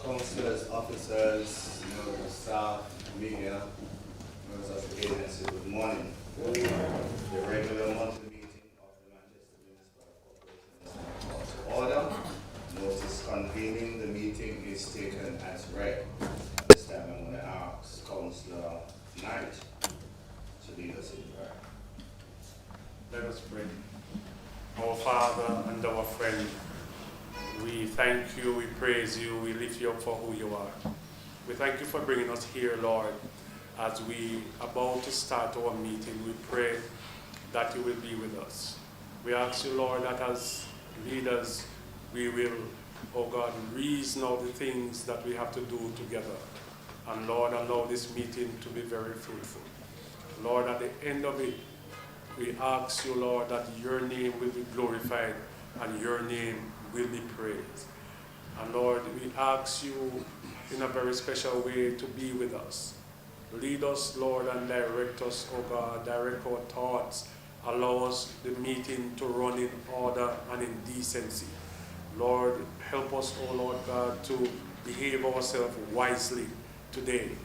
Councillors, officers, members of staff, media, members of the agency, good morning. The regular monthly meeting of the Manchester Municipal Corporation is to order. Notice convening the meeting is taken as read. At this time, I'm going to ask Councillor Knight to lead us in prayer. Let us pray. Our Father and our friend, we thank you, we praise you, we lift you up for who you are. We thank you for bringing us here, Lord. As we are about to start our meeting, we pray that you will be with us. We ask you, Lord, that as leaders, we will, oh God, reason out the things that we have to do together. And Lord, allow this meeting to be very fruitful. Lord, at the end of it, we ask you, Lord, that your name will be glorified and your name will be praised. And Lord, we ask you in a very special way to be with us. Lead us, Lord, and direct us, oh God, direct our thoughts. Allow us the meeting to run in order and in decency. Lord, help us, oh Lord God, to behave ourselves wisely today.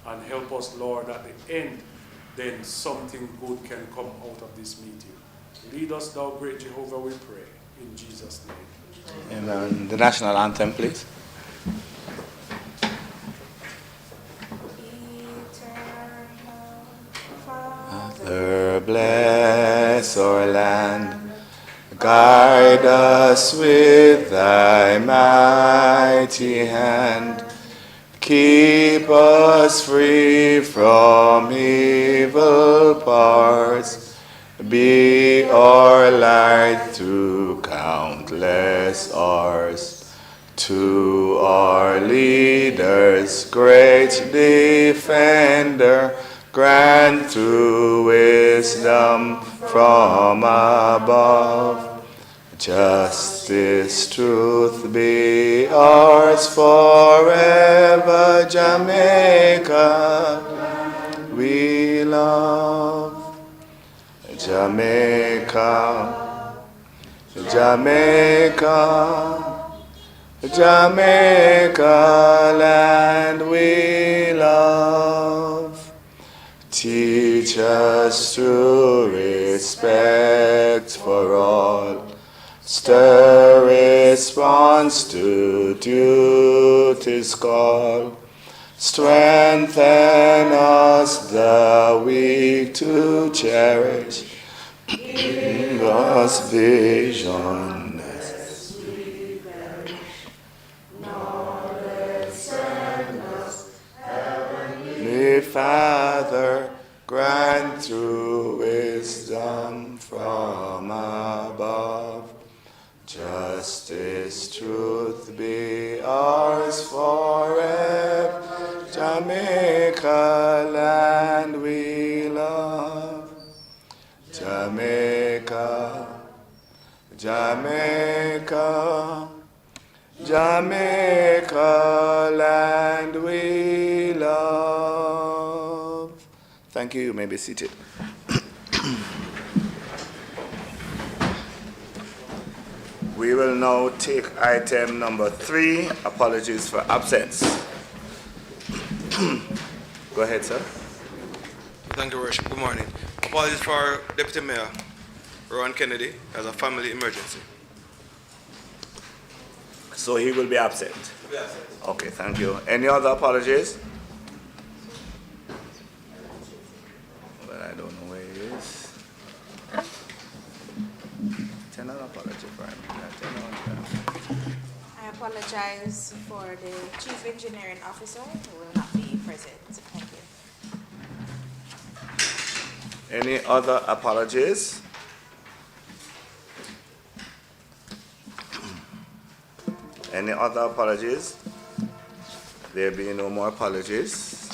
And help us, Lord, at the end, then something good can come out of this meeting. Lead us, thou great Jehovah, we pray. In Jesus' name. Amen. The national anthem, please. Father, bless our land. Guide us with thy mighty hand. Keep us free from evil parts. Be our light through countless hours. To our leaders, great defender, grant through wisdom from above. Justice, truth be ours forever, Jamaica, we love. Jamaica, Jamaica, Jamaica, land we love. Teach us true respect for all. Stir response to duty's call. Strengthen us the weak to cherish. Give us vision. Knowledge send us, Heavenly Father, grant through wisdom from above. Justice, truth be ours forever. Jamaica, land we love. Jamaica, Jamaica, Jamaica, land we love. Thank you. You may be seated. We will now take item number 3, apologies for absence. Go ahead, sir. Thank you, Worship. Good morning. Apologies for Deputy Mayor Ron Kennedy as a family emergency. So he will be absent? Okay, thank you. Any other apologies? Well, I don't know where he is. Tell an apology for him. apologize for the Chief Engineering Officer who will not be present. Thank you. Any other apologies? Any other apologies? There be no more apologies.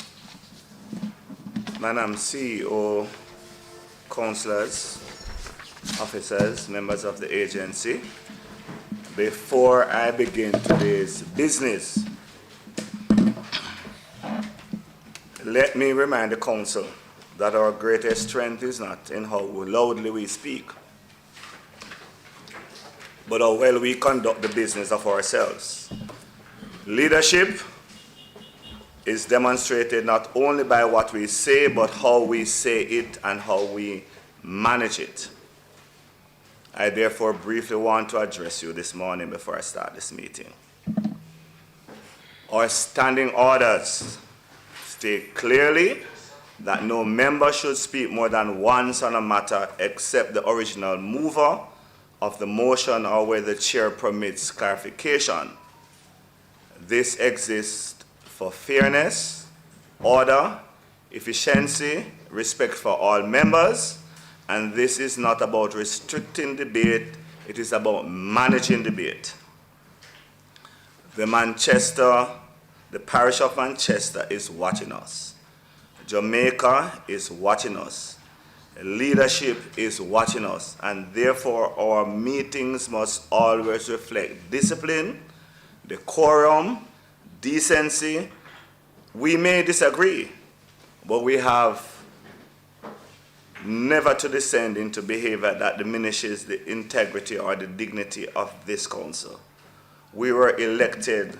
Madam CEO, councillors, officers, members of the agency, before I begin today's business, let me remind the council that our greatest strength is not in how loudly we speak, but how well we conduct the business of ourselves. Leadership is demonstrated not only by what we say, but how we say it and how we manage it. I therefore briefly want to address you this morning before I start this meeting. Our standing orders state clearly that no member should speak more than once on a matter except the original mover of the motion or where the chair permits clarification. This exists for fairness, order, efficiency, respect for all members, and this is not about restricting debate, it is about managing debate. The Parish of Manchester is watching us. Jamaica is watching us. Leadership is watching us, and therefore our meetings must always reflect discipline, decorum, decency. We may disagree, but we have never to descend into behavior that diminishes the integrity or the dignity of this council. We were elected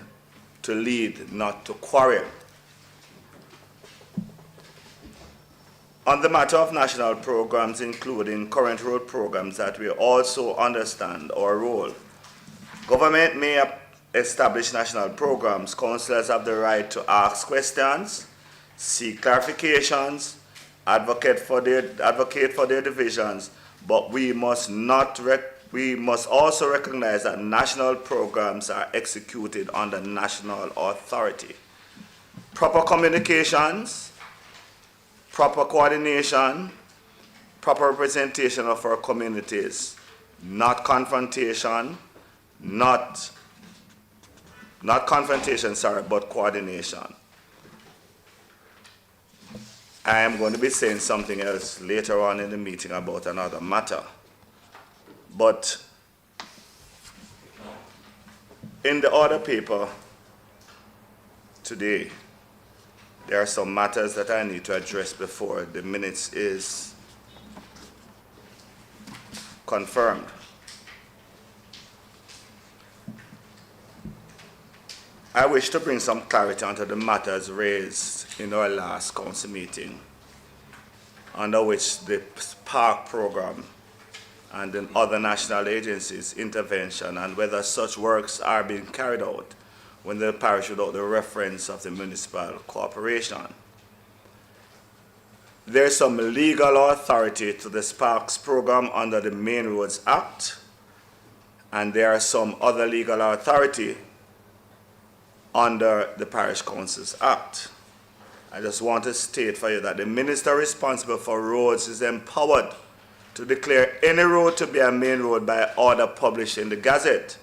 to lead, not to quarrel. On the matter of national programs, including current road programs, that we also understand our role. Government may establish national programs. Councillors have the right to ask questions, seek clarifications, advocate for their divisions, but we must also recognize that national programs are executed under national authority. Proper communications, proper coordination, proper representation of our communities, not confrontation, but coordination. I am going to be saying something else later on in the meeting about another matter. But in the order paper today, there are some matters that I need to address before the minutes is confirmed. I wish to bring some clarity onto the matters raised in our last council meeting, under which the Spark program and then other national agencies' intervention, and whether such works are being carried out when the parish without the reference of the municipal corporation. There is some legal authority to the Sparks program under the Main Roads Act, and there are some other legal authority under the Parish Councils Act. I just want to state for you that the minister responsible for roads is empowered to declare any road to be a main road by order published in the Gazette.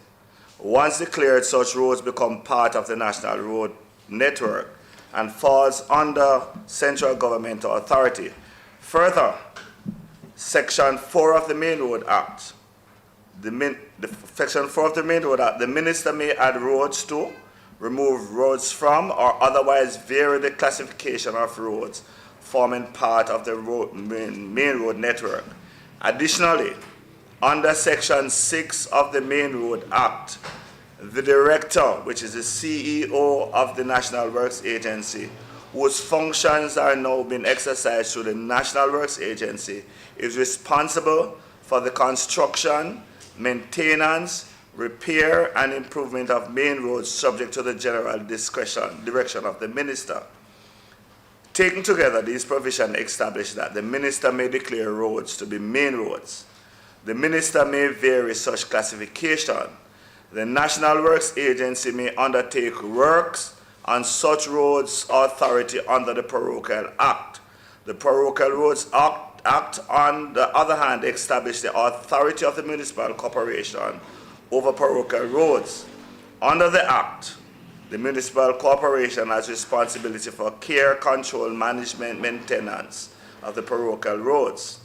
Once declared, such roads become part of the national road network and falls under central government authority. Further, Section 4 of the Main Road Act, Section 4 of the Main Road Act, the minister may add roads to, remove roads from, or otherwise vary the classification of roads forming part of the main road network. Additionally, under Section 6 of the Main Road Act, the director, which is the CEO of the National Works Agency, whose functions are now being exercised through the National Works Agency, is responsible for the construction, maintenance, repair, and improvement of main roads subject to the general direction of the minister. Taken together, these provisions establish that the minister may declare roads to be main roads. The minister may vary such classification The National Works Agency may undertake works on such roads authority under the Parochial Act. The Parochial Roads Act, on the other hand, establishes the authority of the municipal corporation over parochial roads. Under the Act, the municipal corporation has responsibility for care, control, management, maintenance of the parochial roads.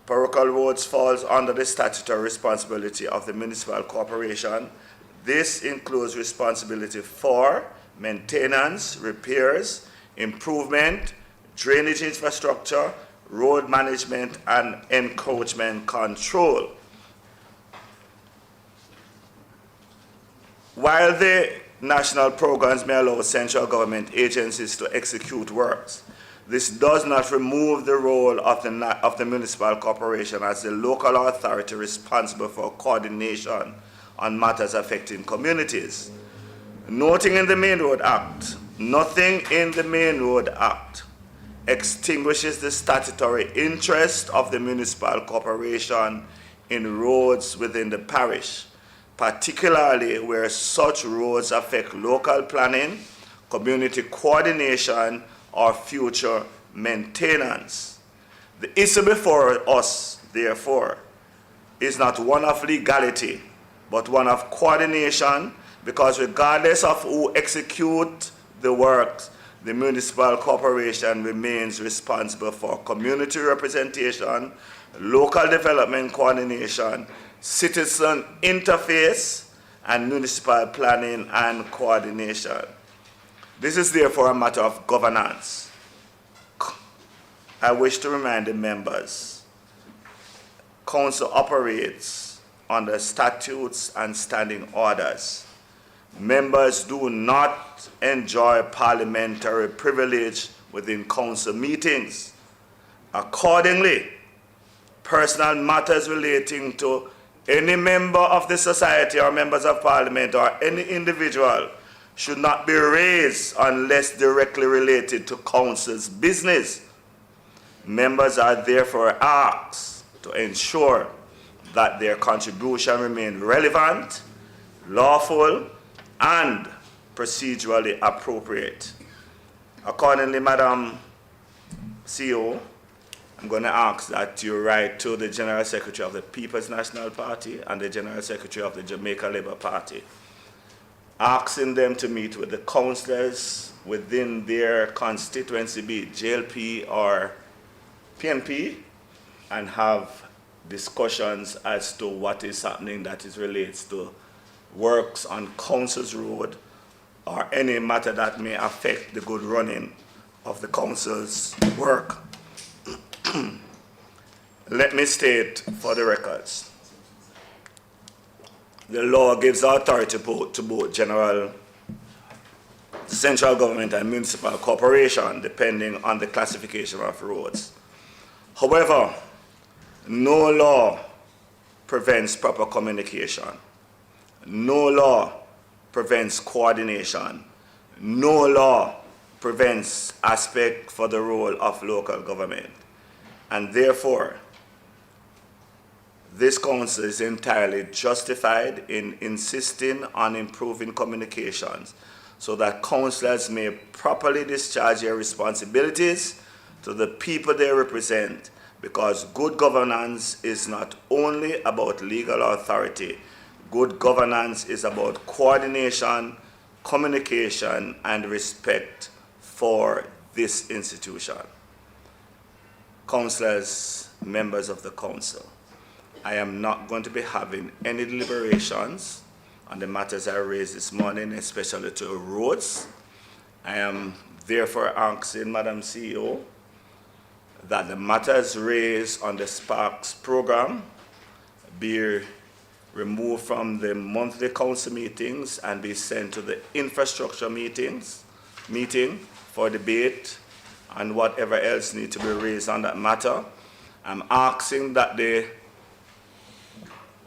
Parochial roads falls under the statutory responsibility of the municipal corporation. This includes responsibility for maintenance, repairs, improvement, drainage infrastructure, road management, and encroachment control. While the national programs may allow central government agencies to execute works, this does not remove the role of the municipal corporation as the local authority responsible for coordination on matters affecting communities. Nothing in the Main Road Act extinguishes the statutory interest of the municipal corporation in roads within the parish, particularly where such roads affect local planning, community coordination, or future maintenance. The issue before us, therefore, is not one of legality, but one of coordination, because regardless of who executes the works, the municipal corporation remains responsible for community representation, local development coordination, citizen interface, and municipal planning and coordination. This is therefore a matter of governance. I wish to remind the members, Council operates under statutes and standing orders. Members do not enjoy parliamentary privilege within council meetings. Accordingly, personal matters relating to any member of the society or members of parliament or any individual should not be raised unless directly related to council's business. Members are therefore asked to ensure that their contribution remain relevant, lawful, and procedurally appropriate. Accordingly, Madam CEO, I'm going to ask that you write to the General Secretary of the People's National Party and the General Secretary of the Jamaica Labour Party, asking them to meet with the councillors within their constituency, be it JLP or PNP, and have discussions as to what is happening that is relates to works on council's road or any matter that may affect the good running of the council's work. Let me state for the records, the law gives authority to both central government and municipal corporation depending on the classification of roads. However, no law prevents proper communication. No law prevents coordination. No law prevents aspect for the role of local government. And therefore, this council is entirely justified in insisting on improving communications so that councillors may properly discharge their responsibilities to the people they represent, because good governance is not only about legal authority. Good governance is about coordination, communication, and respect for this institution. Councillors, members of the council, I am not going to be having any deliberations on the matters I raised this morning, especially to roads. I am therefore asking Madam CEO that the matters raised on the Sparks program be removed from the monthly council meetings and be sent to the infrastructure meeting for debate and whatever else needs to be raised on that matter. I'm asking that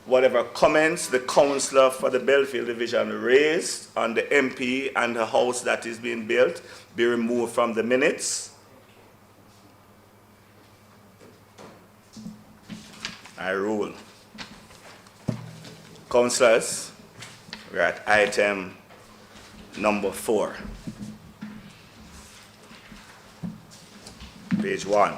whatever comments the councillor for the Belfield division raised on the MP and the house that is being built be removed from the minutes. I rule. Councillors, We're at item number 4. Page 1.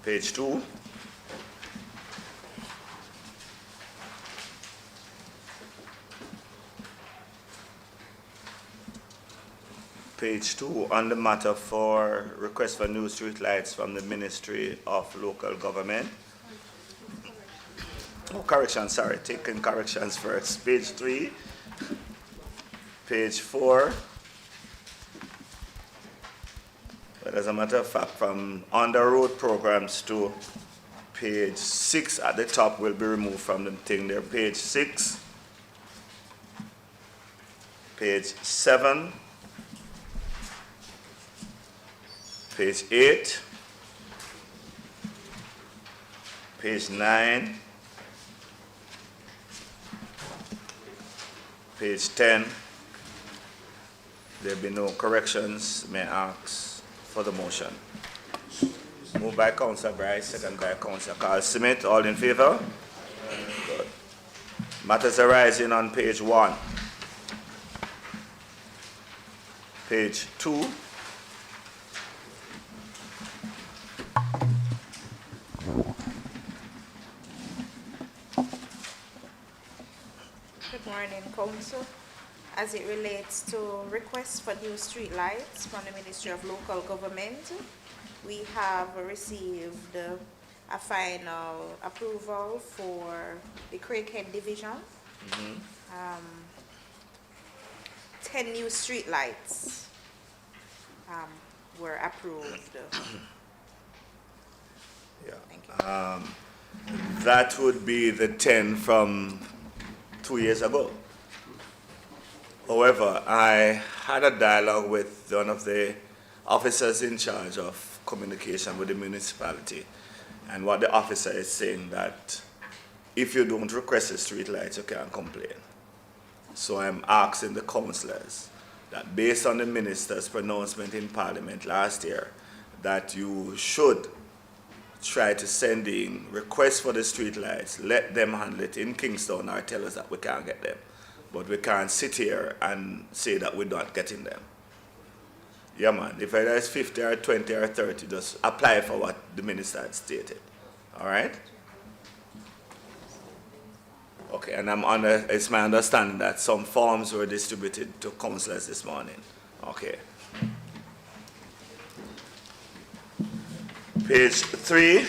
Page 2. Page 2, on the matter for request for new street lights from the Ministry of Local Government. Oh, correction, sorry, taking corrections first. Page 3, page 4. But as a matter of fact, from on the road programs to page 6 at the top will be removed from the thing there. Page 6, page 7, page 8, page 9, page 10. There be no corrections. May I ask for the motion? Moved by Councillor Bryce, second by Councillor Carl Smith. All in favor? Good. Matters arising on page 1, page 2, Good morning, Council. As it relates to requests for new street lights from the Ministry of Local Government, we have received a final approval for the Craighead Division. 10 new street lights were approved. yeah. Thank you. That would be the 10 from 2 years ago. However, I had a dialogue with one of the officers in charge of communication with the municipality, and what the officer is saying that if you don't request the street lights, you can't complain. So I'm asking the councillors that based on the minister's pronouncement in Parliament last year, that you should try to send in requests for the street lights, let them handle it in Kingston or tell us that we can't get them. But we can't sit here and say that we're not getting them. Yeah, man, if there is 50 or 20 or 30, just apply for what the minister had stated. All right? Okay, and it's my understanding that some forms were distributed to councillors this morning. Okay. Page 3,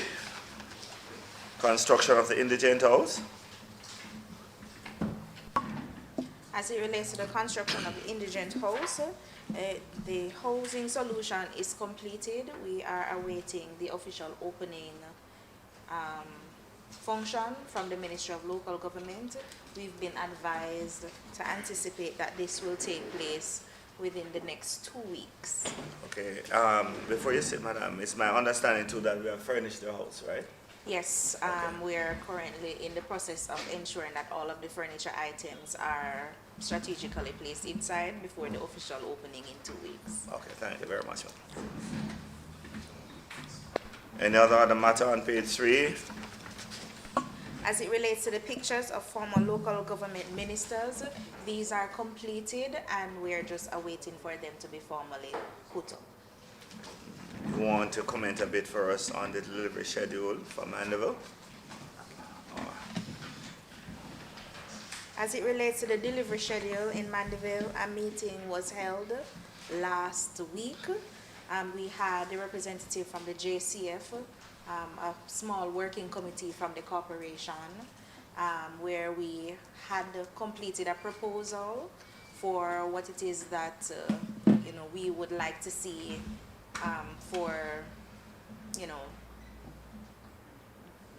construction of the indigent house. As it relates to the construction of the indigent house, the housing solution is completed. We are awaiting the official opening function from the Ministry of Local Government. We've been advised to anticipate that this will take place within the next 2 weeks. Okay, before you sit, madam, it's my understanding too that we have furnished the house, right? Yes, we are currently in the process of ensuring that all of the furniture items are strategically placed inside before the official opening in 2 weeks. Okay, thank you very much. Any other matter on page 3? As it relates to the pictures of former local government ministers, these are completed and we are just awaiting for them to be formally put up. You want to comment a bit for us on the delivery schedule for Mandeville? As it relates to the delivery schedule in Mandeville, a meeting was held last week. We had a representative from the JCF, a small working committee from the corporation, where we had completed a proposal for what it is that we would like to see for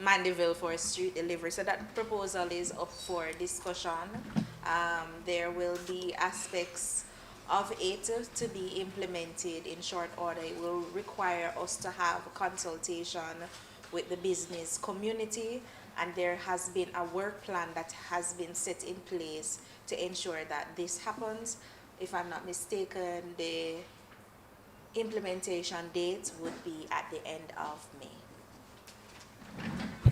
Mandeville for street delivery. So that proposal is up for discussion. There will be aspects of it to be implemented in short order. It will require us to have consultation with the business community, and there has been a work plan that has been set in place to ensure that this happens. If I'm not mistaken, the implementation date would be at the end of May.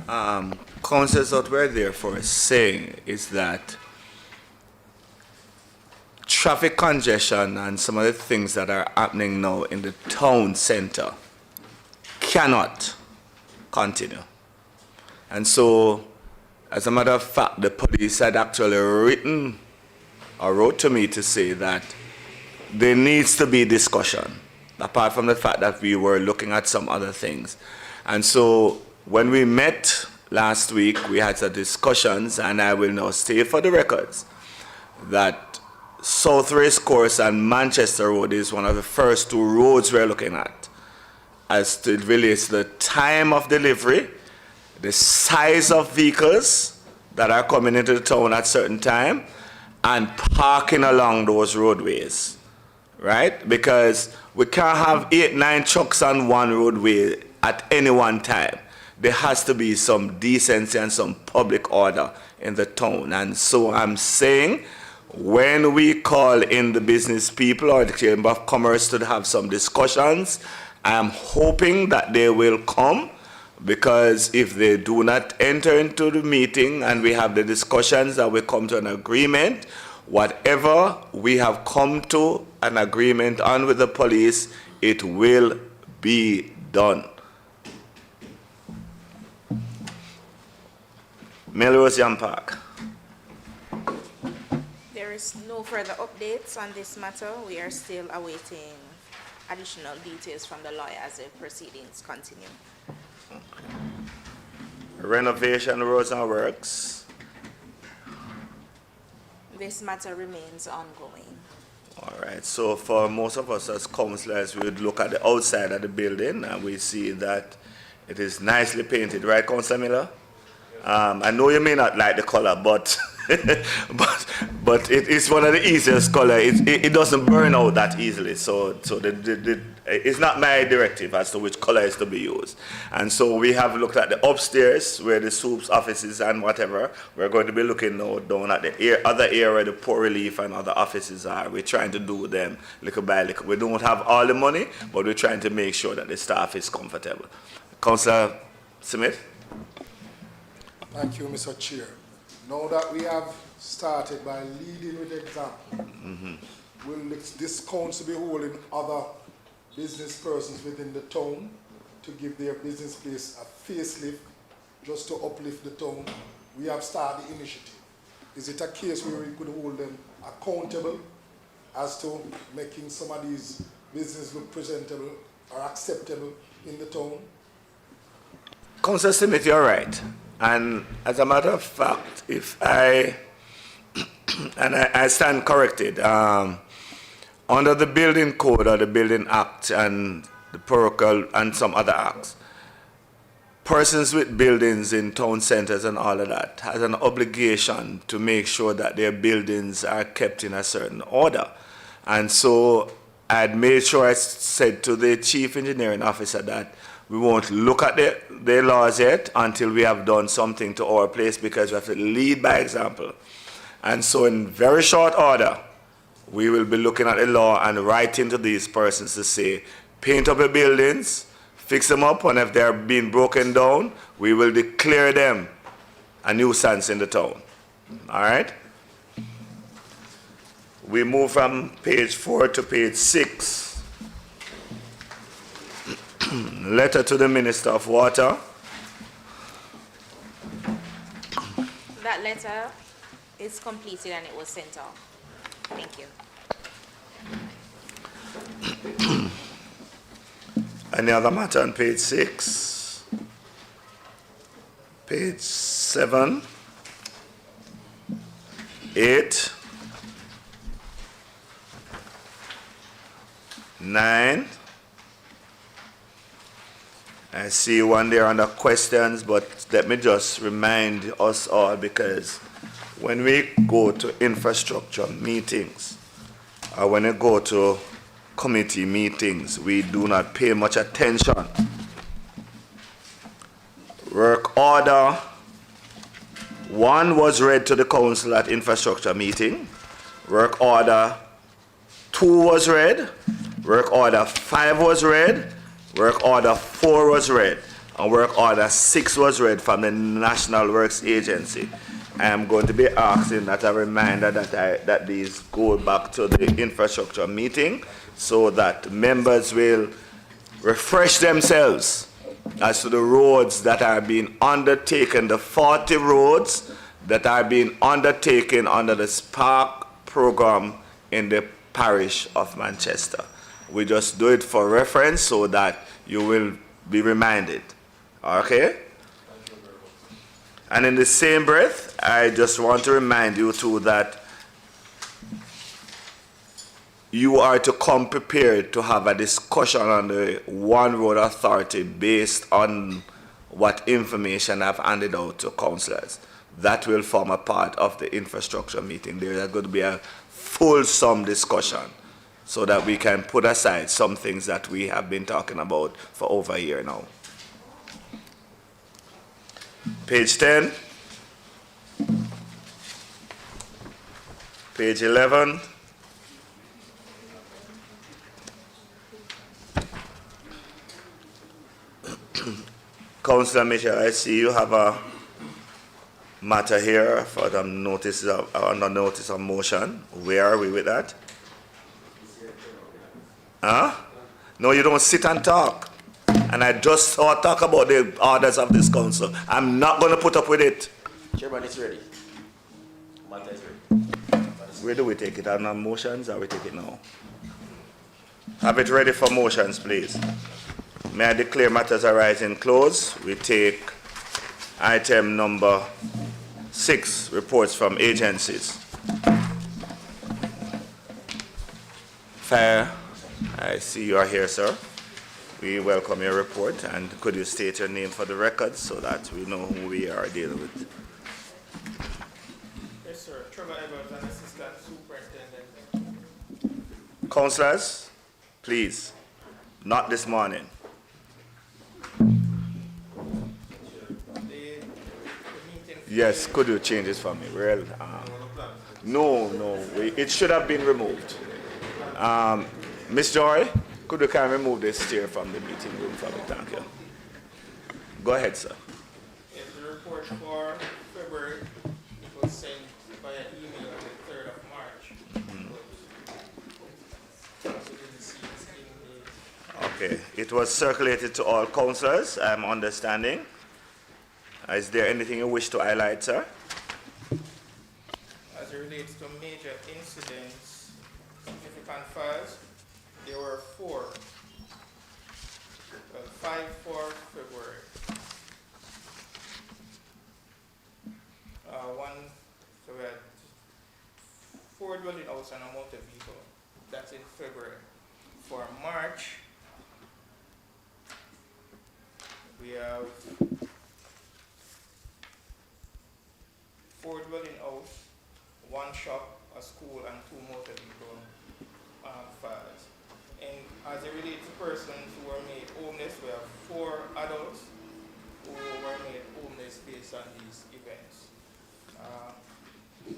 Councillors, what we're there for saying is that traffic congestion and some of the things that are happening now in the town center cannot continue. And so, as a matter of fact, the police had actually written or wrote to me to say that there needs to be discussion, apart from the fact that we were looking at some other things. And so, when we met last week, we had some discussions, and I will now state for the records that South Race Course and Manchester Road is one of the first two roads we're looking at as it relates to the time of delivery, the size of vehicles that are coming into the town at certain time, and parking along those roadways, right? Because we can't have 8, 9 trucks on one roadway at any one time. There has to be some decency and some public order in the town. And so I'm saying, when we call in the business people or the Chamber of Commerce to have some discussions, I'm hoping that they will come, because if they do not enter into the meeting and we have the discussions and we come to an agreement, whatever we have come to an agreement on with the police, it will be done. Melrose Young Park. There is no further updates on this matter. We are still awaiting additional details from the lawyer as the proceedings continue. Renovation roads and works. This matter remains ongoing. All right, so for most of us as councillors, we would look at the outside of the building and we see that it is nicely painted, right, Councillor Miller? I know you may not like the color, but but it is one of the easiest color. It doesn't burn out that easily. So it's not my directive as to which color is to be used. And so we have looked at the upstairs where the soup's offices and whatever. We're going to be looking now down at the other area where the poor relief and other offices are. We're trying to do them little by little. We don't have all the money, but we're trying to make sure that the staff is comfortable. Councillor Smith? Thank you, Mr. Chair. Now that we have started by leading with example, will this council be holding other business persons within the town to give their business place a facelift, just to uplift the town? We have started the initiative. Is it a case where we could hold them accountable as to making some of these businesses look presentable or acceptable in the town? Councillor Smith, you're right. And as a matter of fact, if I stand corrected, under the building code or the building act and the parochial and some other acts, persons with buildings in town centers and all of that has an obligation to make sure that their buildings are kept in a certain order. And so I'd made sure I said to the chief engineering officer that we won't look at the laws yet until we have done something to our place, because we have to lead by example. And so in very short order, we will be looking at the law and writing to these persons to say, paint up your buildings, fix them up, and if they're being broken down, we will declare them a nuisance in the town. All right? We move from page 4 to page 6. Letter to the Minister of Water. That letter is completed and it was sent off. Thank you. Any other matter on page 6? Page 7, 8, 9. I see one there under questions, but let me just remind us all, because when we go to infrastructure meetings or when we go to committee meetings, we do not pay much attention. Work order 1 was read to the council at infrastructure meeting. Work order 2 was read. Work order 5 was read. Work order 4 was read. and work order 6 was read from the National Works Agency. I am going to be asking that a reminder that these go back to the infrastructure meeting so that members will refresh themselves as to the roads that are being undertaken, the 40 roads that are being undertaken under the Spark program in the parish of Manchester. We just do it for reference so that you will be reminded. Okay? And in the same breath, I just want to remind you too that you are to come prepared to have a discussion on the One Road Authority based on what information I've handed out to councillors. That will form a part of the infrastructure meeting. There is going to be a fulsome discussion so that we can put aside some things that we have been talking about for over a year now. Page 10, page 11, Councillor Mitchell, I see you have a matter here for the notice under notice of motion. Where are we with that? Huh? No, you don't sit and talk. And I just saw talk about the orders of this council. I'm not going to put up with it. Chairman, it's ready. Matter is ready. Where do we take it? On motions or we take it now? Have it ready for motions, please. May I declare matters arising close? We take item number 6, reports from agencies. Fire, I see you are here, sir. We welcome your report, and could you state your name for the record so that we know who we are dealing with? Yes, sir. Trevor Evans, an assistant superintendent. Councillors, please, not this morning. The meeting. Yes, could you change this for me? Well, no, it should have been removed. Miss Joy, could you kindly remove this chair from the meeting room for me? Thank you. Go ahead, sir. Yes, the report for February, it was sent via email on the 3rd of March. Also didn't see it in Okay, it was circulated to all councillors, I'm understanding. Is there anything you wish to highlight, sir? as it relates to major incidents, significant files, there were 4. Well, 5 for February. So we had 4 dwelling houses and a motor vehicle. That's in February. For March, we have 4 dwelling house, 1 shop, a school, and 2 motor vehicle files. And as it relates to persons who were made homeless, we have 4 adults who were made homeless based on these events.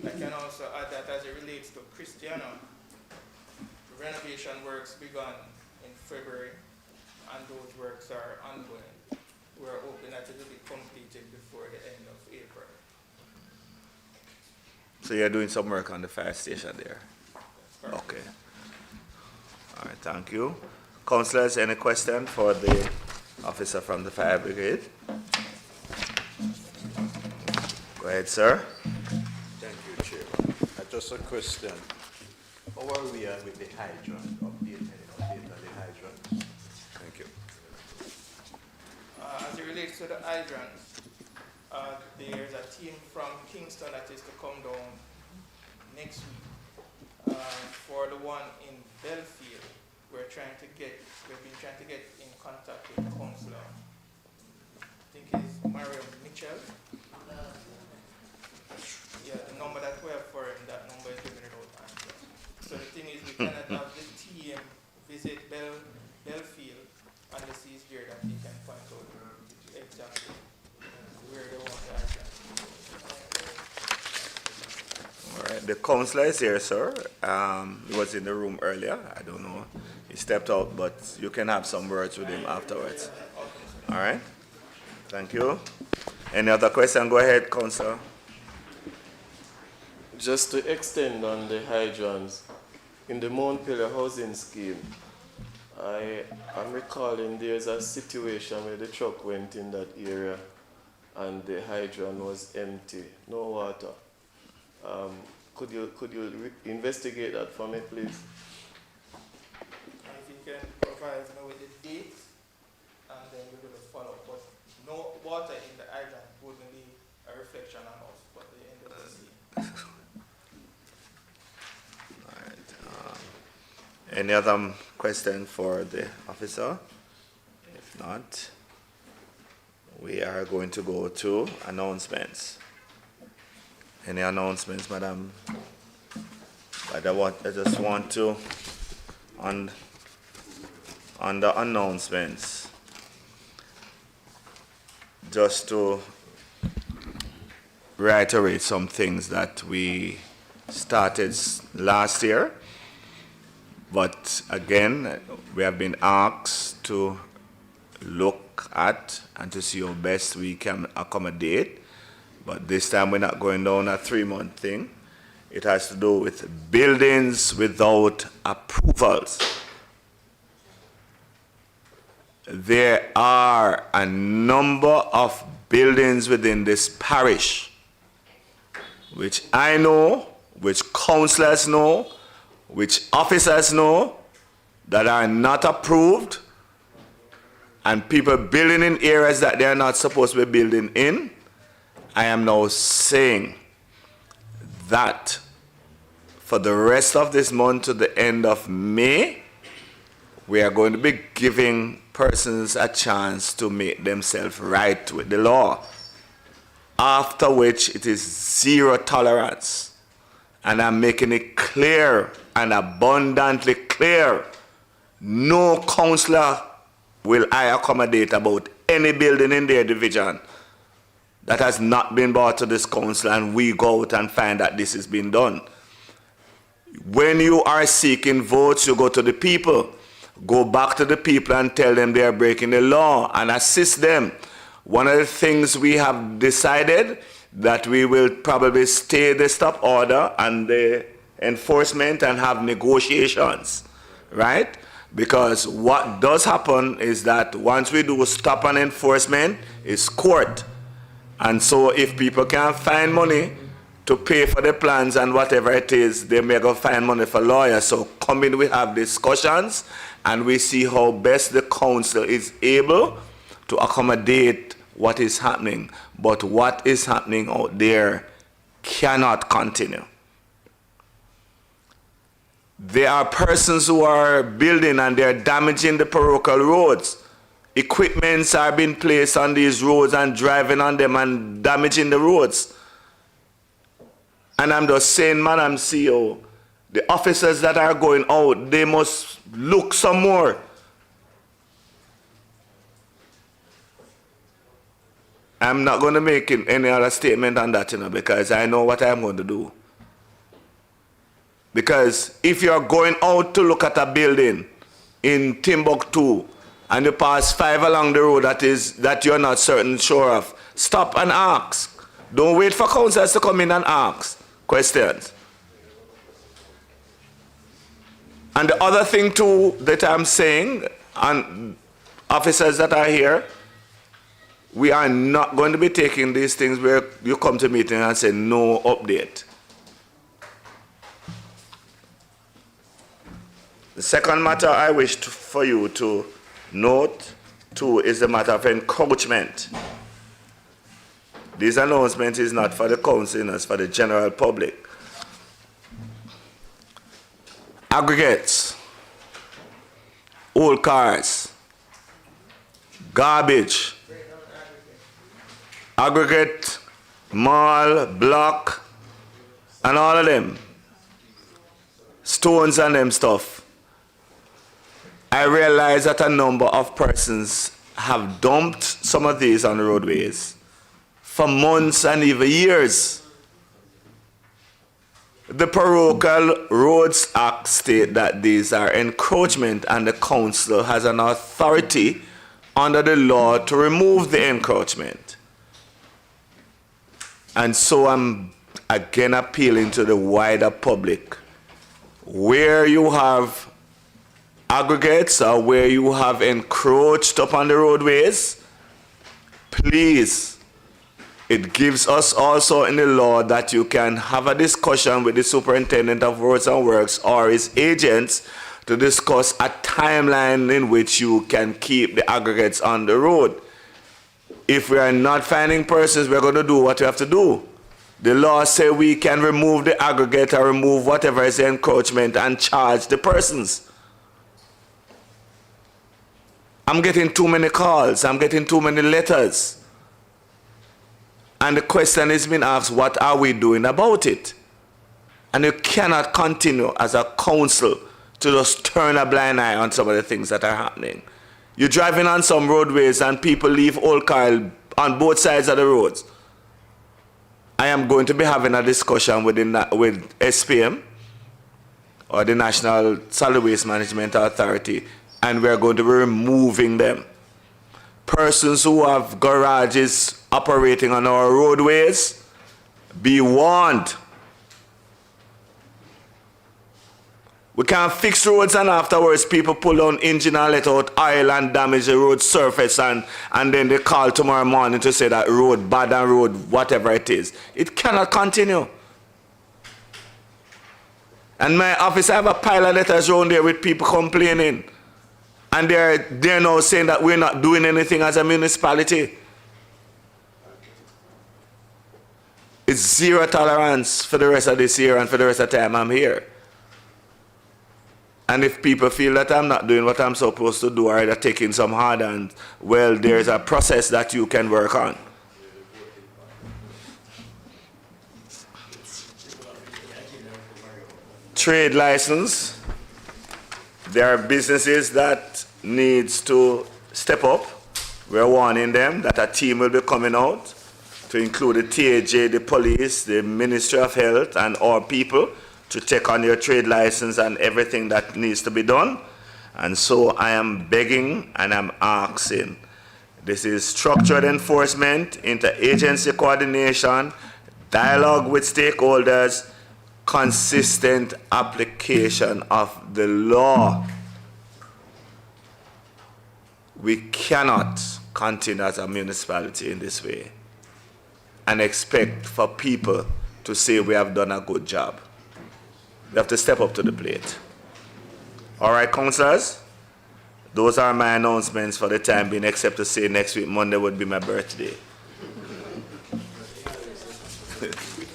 I can also add that as it relates to Cristiano, renovation works began in February, and those works are ongoing. We're hoping that it will be completed before the end of April. So you're doing some work on the fire station there? Correct. Okay. All right, thank you. Councillors, any question for the officer from the fire brigade? Go ahead, sir. Thank you, Chair. Just a question. How are we at with the hydrant? Update on the hydrant? Thank you. As it relates to the hydrants, there's a team from Kingston that is to come down next week. For the one in Belfield, we've been trying to get in contact with the councillor. I think it's Mario Mitchell. Yeah, the number that we have for him, that number is giving it out. So the thing is, we cannot have the team visit Belfield unless he's here that he can find out exactly where they want the hydrant. All right, the councillor is here, sir. He was in the room earlier. I don't know. He stepped out, but you can have some words with him afterwards. All right? Thank you. Any other question? Go ahead, Councillor. Just to extend on the hydrants, in the Montpelier housing scheme, I'm recalling there's a situation where the truck went in that area and the hydrant was empty, no water. Could you investigate that for me, please? If you can provide me with the date, and then we will follow. But no water in the hydrant wouldn't be a reflection on us, but the end of the sea. Any other question for the officer? If not, we are going to go to announcements. Any announcements, madam? I just want to, on the announcements, just to reiterate some things that we started last year. But again, we have been asked to look at and to see how best we can accommodate. But this time we're not going down a 3-month thing. It has to do with buildings without approvals. There are a number of buildings within this parish, which I know, which councillors know, which officers know, that are not approved, and people building in areas that they are not supposed to be building in. I am now saying that for the rest of this month to the end of May, we are going to be giving persons a chance to make themselves right with the law, after which it is zero tolerance. And I'm making it clear and abundantly clear, no councillor will I accommodate about any building in their division that has not been brought to this council and we go out and find that this is being done. When you are seeking votes, you go to the people. Go back to the people and tell them they are breaking the law and assist them. One of the things we have decided that we will probably stay the stop order and the enforcement and have negotiations, right? Because what does happen is that once we do stop and enforcement, it's court. And so if people can't find money to pay for the plans and whatever it is, they may go find money for lawyers. So come in, we have discussions and we see how best the council is able to accommodate what is happening. But what is happening out there cannot continue. There are persons who are building and they're damaging the parochial roads. Equipments are being placed on these roads and driving on them and damaging the roads. And I'm just saying, Madam CEO, the officers that are going out, they must look some more. I'm not going to make any other statement on that, because I know what I'm going to do. Because if you're going out to look at a building in Timbuktu and you pass 5 along the road that you're not sure of, stop and ask. Don't wait for councillors to come in and ask questions. And the other thing too that I'm saying, and officers that are here, we are not going to be taking these things where you come to meeting and say no update. The second matter I wish for you to note too is the matter of encroachment. This announcement is not for the council, it's for the general public. Aggregates, old cars, garbage, aggregate, mall, block, and all of them, stones and them stuff. I realize that a number of persons have dumped some of these on the roadways for months and even years. The Parochial Roads Act states that these are encroachment and the council has an authority under the law to remove the encroachment. And so I'm again appealing to the wider public. Where you have aggregates or where you have encroached upon the roadways, please, it gives us also in the law that you can have a discussion with the superintendent of roads and works or his agents to discuss a timeline in which you can keep the aggregates on the road. If we are not finding persons, we're going to do what we have to do. The law says we can remove the aggregate or remove whatever is the encroachment and charge the persons. I'm getting too many calls. I'm getting too many letters. And the question is being asked, what are we doing about it? And you cannot continue as a council to just turn a blind eye on some of the things that are happening. You're driving on some roadways and people leave old cars on both sides of the roads. I am going to be having a discussion with SPM, or the National Solid Waste Management Authority, and we're going to be removing them. Persons who have garages operating on our roadways, be warned. We can't fix roads and afterwards people pull down engine and let out oil and damage the road surface and then they call tomorrow morning to say that road bad and road whatever it is. It cannot continue. And my office, I have a pile of letters around there with people complaining. And they're now saying that we're not doing anything as a municipality. It's zero tolerance for the rest of this year and for the rest of the time I'm here. And if people feel that I'm not doing what I'm supposed to do or either taking some hard and, well, there's a process that you can work on. Trade license. There are businesses that needs to step up. We're warning them that a team will be coming out to include the TAJ, the police, the Ministry of Health, and our people to take on your trade license and everything that needs to be done. And so I am begging and I'm asking. This is structured enforcement, interagency coordination, dialogue with stakeholders, consistent application of the law. We cannot continue as a municipality in this way and expect for people to say we have done a good job. We have to step up to the plate. All right, councillors? Those are my announcements for the time being, except to say next week, Monday, would be my birthday.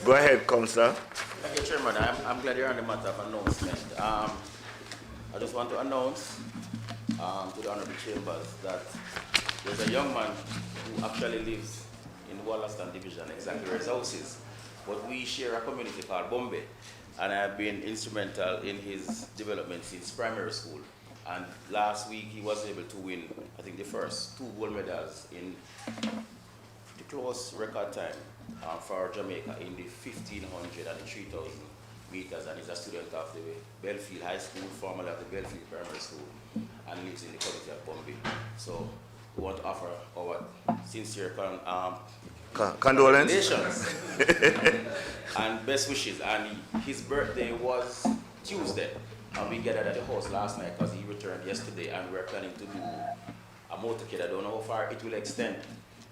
Go ahead, councillor. Thank you, Chairman. I'm glad you're on the matter of announcement. I just want to announce to the Honorable Chambers that there's a young man who actually lives in Wollaston Division, exactly where his house is. But we share a community called Bombay, and I've been instrumental in his development since primary school. And last week he was able to win, I think, the first 2 gold medals in the close record time for Jamaica in the 1,500 and the 3,000 meters, and he's a student of the Belfield High School, formerly of the Belfield Primary School, and lives in the community of Bombay. So we want to offer our sincere Condolences and best wishes. And his birthday was Tuesday, and we gathered at the house last night because he returned yesterday, and we're planning to do a motorcade. I don't know how far it will extend,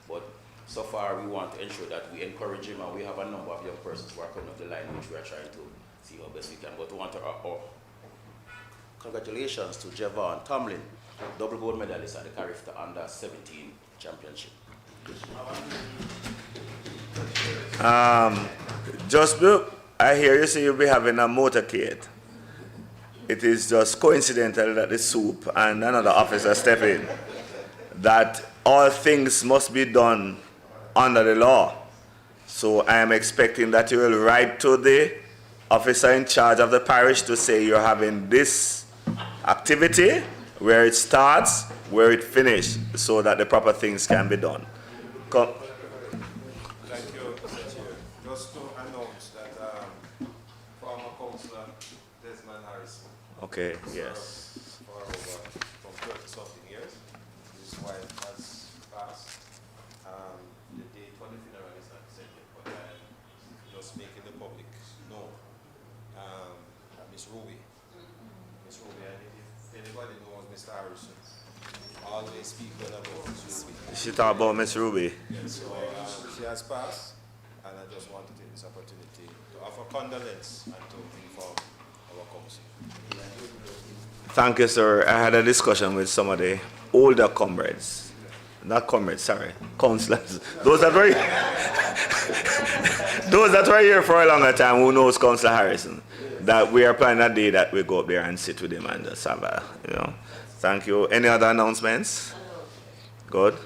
but so far we want to ensure that we encourage him, and we have a number of young persons who are coming up the line, which we are trying to see how best we can. But we want to congratulations to Javon Tomlin, double gold medalist at the Carifta Under 17 Championship. Just look, I hear you say you'll be having a motorcade. It is just coincidental that the soup and another officer step in, that all things must be done under the law. So I am expecting that you will write to the officer in charge of the parish to say you're having this activity, where it starts, where it finishes, so that the proper things can be done. Come. Thank you, Mr. Chair. Just to announce that former councillor Desmond Harrison, Okay, yes. for over from 30-something years, is his wife has passed. The date for the funeral is not set yet, but I'm just making the public know. Miss Ruby. Miss Ruby, and if anybody knows Mr. Harrison, always speak well about Miss Ruby. She talk about Miss Ruby. Yeah, so she has passed, and I just want to take this opportunity to offer condolence and to inform our council. Thank you, sir. I had a discussion with some of the older comrades. Not comrades, sorry. Councillors. Those that were those that were here for a longer time who knows Councillor Harrison. That we are planning a day that we go up there and sit with him and just have a, you know. Thank you. Any other announcements? Good.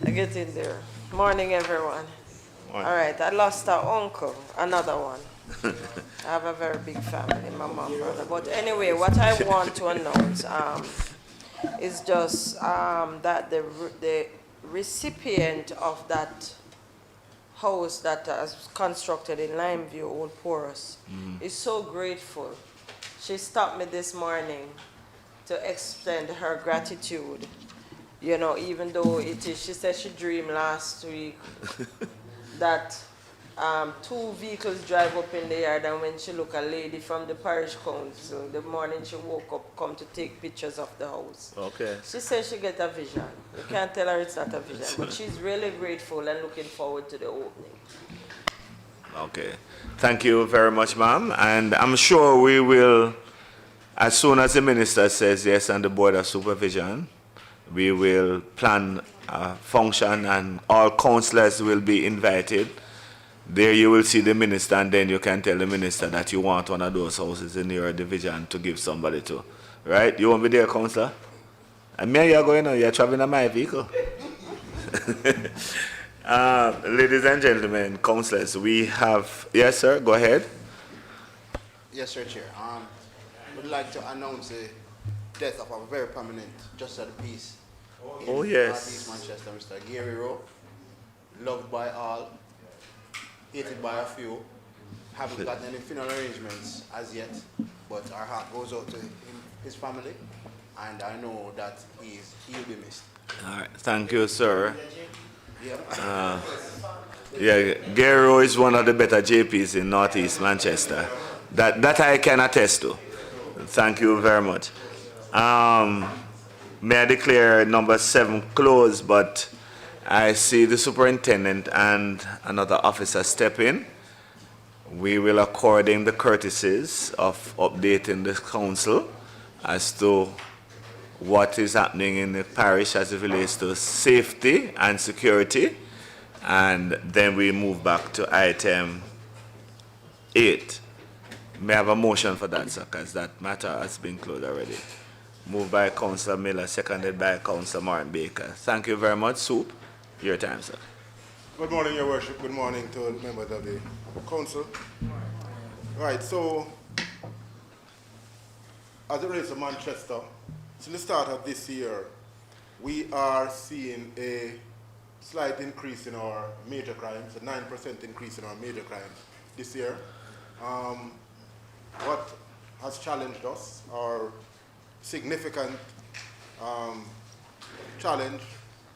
I get in there. Morning, everyone. Morning. All right, I lost an uncle, another one. I have a very big family, my mom, brother. But anyway, what I want to announce is just that the recipient of that house that is constructed in Limeview, Old Porous, is so grateful. She stopped me this morning to extend her gratitude. You know, even though it is, she said she dreamed last week that 2 vehicles drive up in the yard, and when she look, a lady from the parish council, the morning she woke up, come to take pictures of the house. Okay. She says she get a vision. You can't tell her it's not a vision, but she's really grateful and looking forward to the opening. Okay. Thank you very much, ma'am. And I'm sure we will, as soon as the minister says yes and the board of supervision, we will plan a function and all councillors will be invited. There you will see the minister, and then you can tell the minister that you want one of those houses in your division to give somebody to. Right? You won't be there, councillor? And me and you are going on, you're traveling in my vehicle. Ladies and gentlemen, councillors, we have... Yes, sir, go ahead. Yes, sir, Chair. Would like to announce the death of a very prominent Justice of the Peace in yes. Northeast Manchester, Mr. Gary Rowe. Loved by all, hated by a few. Haven't gotten any funeral arrangements as yet, but our heart goes out to him, his family, and I know that he'll be missed. All right, thank you, sir. Yeah. Yeah, Gary Rowe is one of the better JPs in Northeast Manchester. That I can attest to. Thank you very much. May I declare number 7 closed, but I see the superintendent and another officer step in. We will, according the courtesies of updating the council as to what is happening in the parish as it relates to safety and security, and then we move back to item 8. May I have a motion for that, sir, because that matter has been closed already. Moved by Councillor Miller, seconded by Councillor Martin Baker. Thank you very much. Soup, your time, sir. Good morning, Your Worship. Good morning to members of the council. Right, so as it relates to Manchester, since the start of this year, we are seeing a slight increase in our major crimes, a 9% increase in our major crimes this year. What has challenged us, our significant challenge,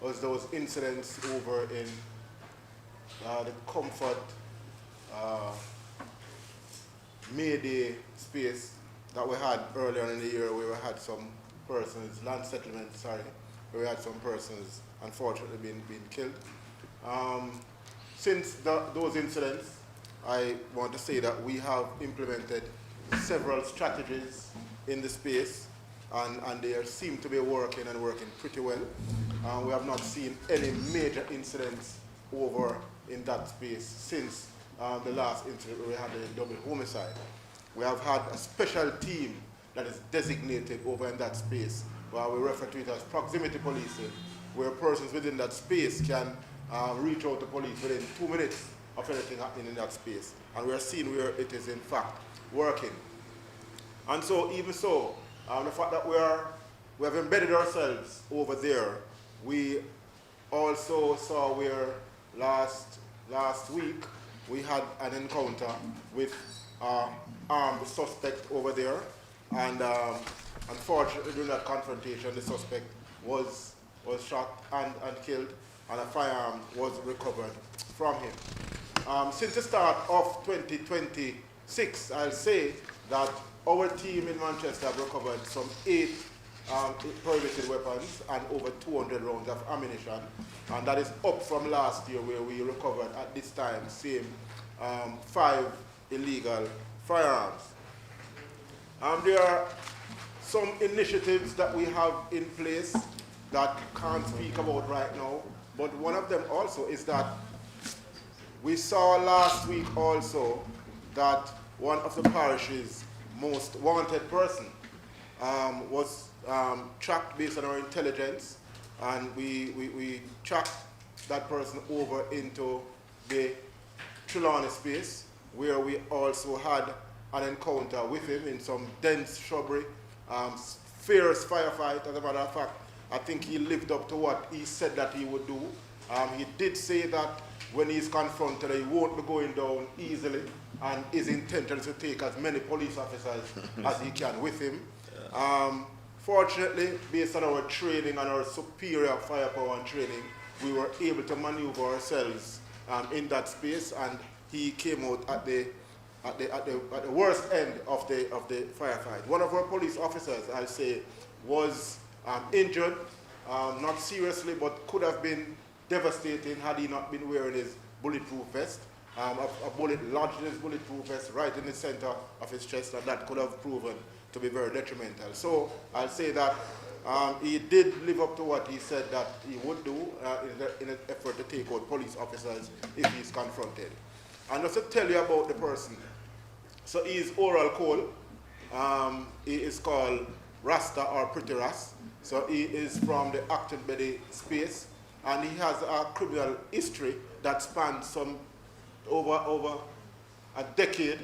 was those incidents over in the Comfort Mayday space that we had earlier in the year, where we had some persons, land settlement, sorry, where we had some persons unfortunately being killed. Since those incidents, I want to say that we have implemented several strategies in the space, and they seem to be working and working pretty well. We have not seen any major incidents over in that space since the last incident where we had a double homicide. We have had a special team that is designated over in that space, where we refer to it as proximity policing, where persons within that space can reach out to police within 2 minutes of anything happening in that space. And we are seeing where it is in fact working. And so, even so, the fact that we have embedded ourselves over there, we also saw where last week we had an encounter with armed suspect over there, And unfortunately, during that confrontation, the suspect was shot and killed, and a firearm was recovered from him. Since the start of 2026, I'll say that our team in Manchester have recovered some 8 prohibited weapons and over 200 rounds of ammunition, and that is up from last year where we recovered at this time same 5 illegal firearms. There are some initiatives that we have in place that can't speak about right now, but one of them also is that we saw last week also that one of the parish's most wanted person was tracked based on our intelligence, and we tracked that person over into the Trelawney space, where we also had an encounter with him in some dense shrubbery, fierce firefight. As a matter of fact, I think he lived up to what he said that he would do. He did say that when he's confronted, he won't be going down easily, and his intention is to take as many police officers as he can with him. Fortunately, based on our training and our superior firepower and training, we were able to maneuver ourselves in that space, and he came out at the worst end of the firefight. One of our police officers, I'll say, was injured, not seriously, but could have been devastating had he not been wearing his bulletproof vest. A bullet lodged in his bulletproof vest right in the center of his chest, and that could have proven to be very detrimental. So I'll say that he did live up to what he said that he would do in an effort to take out police officers if he's confronted. And just to tell you about the person, so he is Oral Cole. He is called Rasta or Pretty Ras. So he is from the Acton Beddy space, and he has a criminal history that spans some over a decade,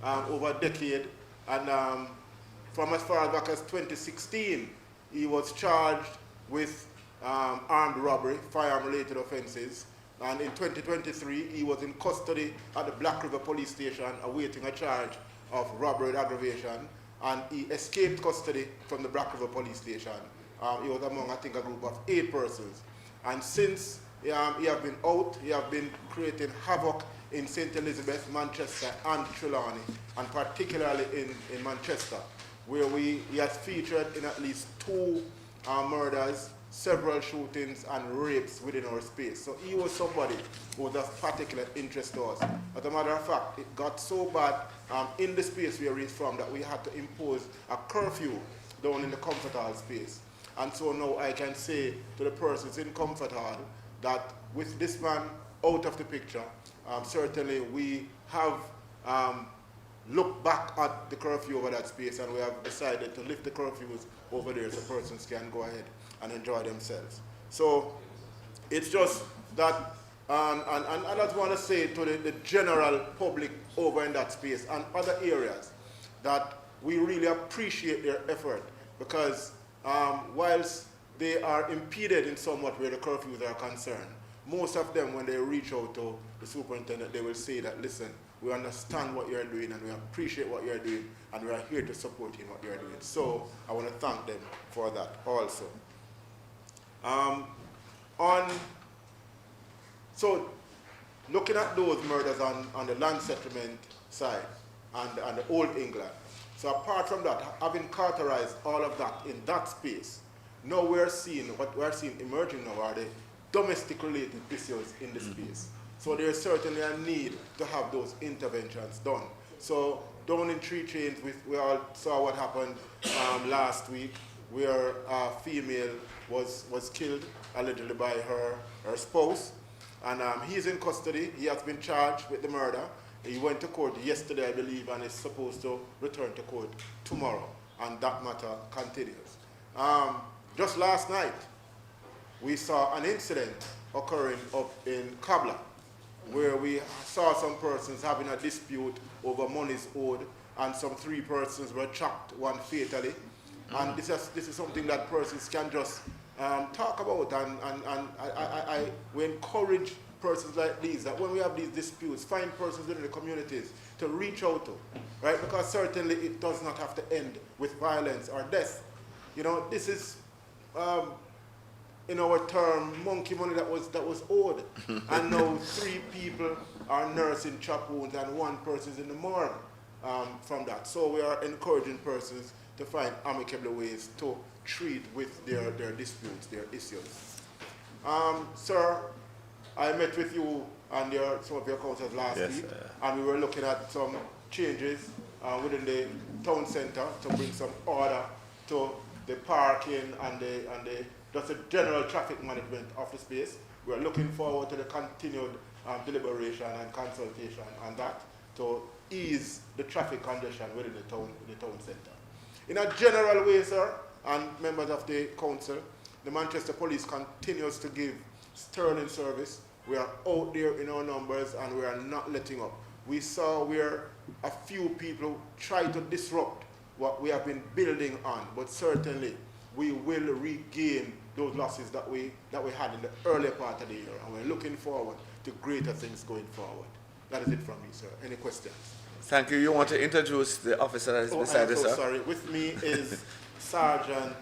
and from as far back as 2016, he was charged with armed robbery, firearm-related offenses, and in 2023, he was in custody at the Black River Police Station awaiting a charge of robbery and aggravation, and he escaped custody from the Black River Police Station. He was among, I think, a group of 8 persons. And since he has been out, he has been creating havoc in St. Elizabeth, Manchester, and Trelawney, and particularly in Manchester, where he has featured in at least 2 murders, several shootings, and rapes within our space. So he was somebody who was of particular interest to us. As a matter of fact, it got so bad in the space where he's from that we had to impose a curfew down in the Comfort Hall space. And so now I can say to the persons in Comfort Hall that with this man out of the picture, certainly we have looked back at the curfew over that space, and we have decided to lift the curfews over there so persons can go ahead and enjoy themselves. So it's just that, and I just want to say to the general public over in that space and other areas that we really appreciate their effort, because whilst they are impeded in somewhat where the curfews are concerned, most of them, when they reach out to the superintendent, they will say that, listen, we understand what you're doing and we appreciate what you're doing, and we are here to support you in what you're doing. So I want to thank them for that also. So looking at those murders on the land settlement side and the Old England, so apart from that, having characterized all of that in that space, now what we're seeing emerging now are the domestic related issues in the space. So there's certainly a need to have those interventions done. So down in 3 Chains, we all saw what happened last week, where a female was killed allegedly by her spouse, and he's in custody. He has been charged with the murder. He went to court yesterday, I believe, and is supposed to return to court tomorrow, and that matter continues. Just last night, we saw an incident occurring up in Kabla, where we saw some persons having a dispute over monies owed, and some 3 persons were chopped, 1 fatally. And this is something that persons can just talk about, and we encourage persons like these, that when we have these disputes, find persons within the communities to reach out to, right? Because certainly it does not have to end with violence or death. You know, this is, in our term, monkey money that was owed. And now 3 people are nursing chop wounds and 1 person is in the morgue from that. So we are encouraging persons to find amicable ways to treat with their disputes, their issues. Sir, I met with you and some of your councillors last week, and we were looking at some changes within the town centre to bring some order to the parking and just the general traffic management of the space. We are looking forward to the continued deliberation and consultation on that to ease the traffic congestion within the town centre. In a general way, sir, and members of the council, the Manchester Police continues to give sterling service. We are out there in our numbers and we are not letting up. We saw where a few people try to disrupt what we have been building on, but certainly we will regain those losses that we had in the earlier part of the year, and we're looking forward to greater things going forward. That is it from me, sir. Any questions? Thank you. You want to introduce the officer that is beside you, sir? Sorry. With me is Sergeant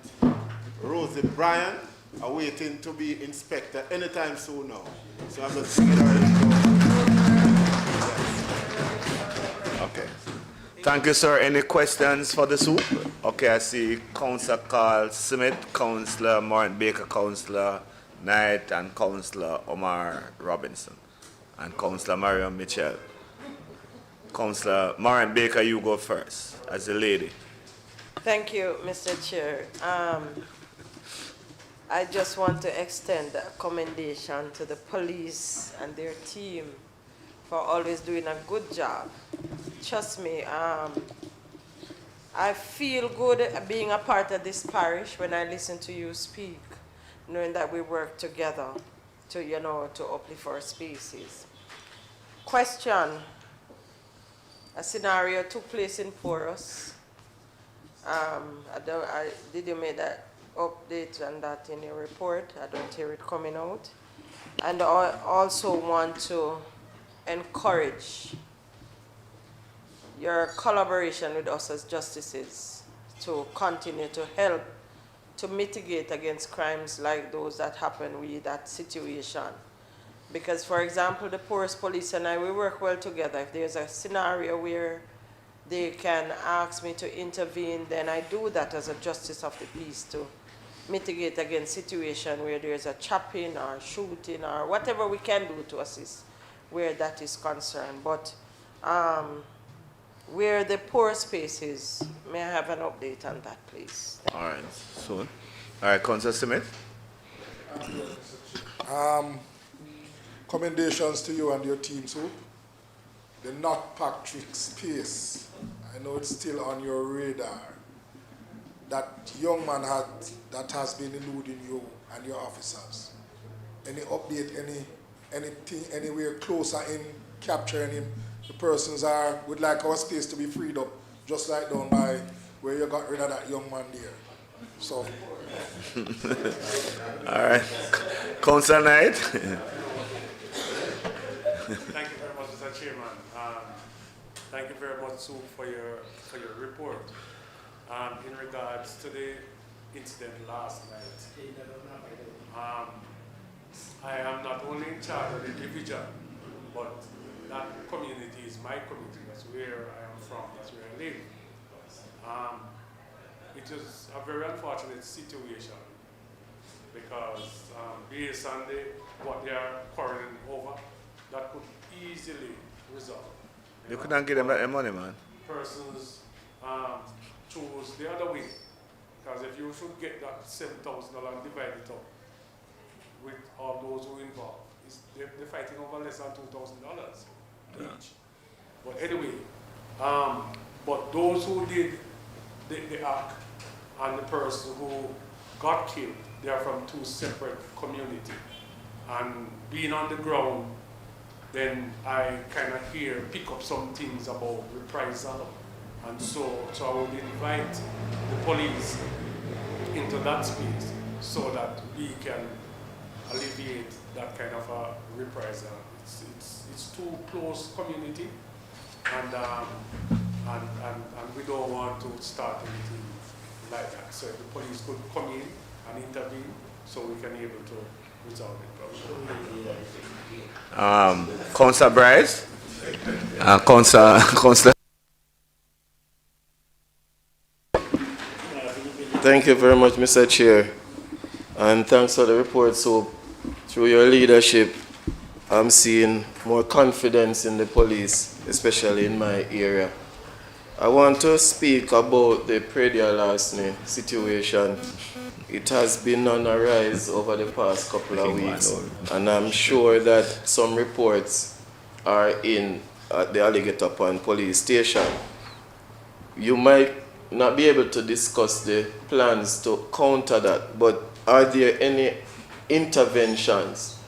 Rosie Bryan, awaiting to be inspector anytime soon now. So I'm just giving her a Okay. Thank you, sir. Any questions for the soup? Okay, I see Councillor Carl Smith, Councillor Martin Baker, Councillor Knight, and Councillor Omar Robinson, and Councillor Mariam Mitchell. Councillor Martin Baker, you go first, as the lady. Thank you, Mr. Chair. I just want to extend a commendation to the police and their team for always doing a good job. Trust me, I feel good being a part of this parish when I listen to you speak, knowing that we work together to, to uplift our species. Question. A scenario took place in Parish. Did you make that update on that in your report? I don't hear it coming out. And I also want to encourage your collaboration with us as justices to continue to help to mitigate against crimes like those that happen with that situation. Because, for example, the Parish Police and I, we work well together. If there's a scenario where they can ask me to intervene, then I do that as a justice of the peace to mitigate against situation where there's a chopping or shooting or whatever we can do to assist where that is concerned. But where the poor space is, may I have an update on that, please? All right, soon. All right, Councillor Smith. Commendations to you and your team, Soup. The not Patrick space, I know it's still on your radar. That young man that has been eluding you and your officers. Any update, anything, anywhere closer in capturing him? The persons would like our space to be freed up, just like down by where you got rid of that young man there. So. All right, Councillor Knight. Thank you very much, Mr. Chairman. Thank you very much, Sue, for your report. In regards to the incident last night, I am not only in charge of the division, but that community is my community. That's where I am from. That's where I live. It is a very unfortunate situation because based on what they are quarreling over, that could easily resolve. You couldn't give them that money, man. Persons choose the other way, because if you should get that $7,000 and divide it up with all those who are involved, they're fighting over less than $2,000 each. But anyway, but those who did the act and the person who got killed, they are from 2 separate communities. And being on the ground, then I kind of pick up some things about reprisal. And so I would invite the police into that space so that we can alleviate that kind of a reprisal. It's 2 close community, and we don't want to start anything like that. So if the police could come in and intervene, so we can be able to resolve the problem. Councillor Bryce? Councillor. Thank you very much, Mr. Chair, and thanks for the report. So, through your leadership, I'm seeing more confidence in the police, especially in my area. I want to speak about the Predia Lasney situation. It has been on a rise over the past couple of weeks, and I'm sure that some reports are in at the Alligator Pond police station. You might not be able to discuss the plans to counter that, but are there any interventions?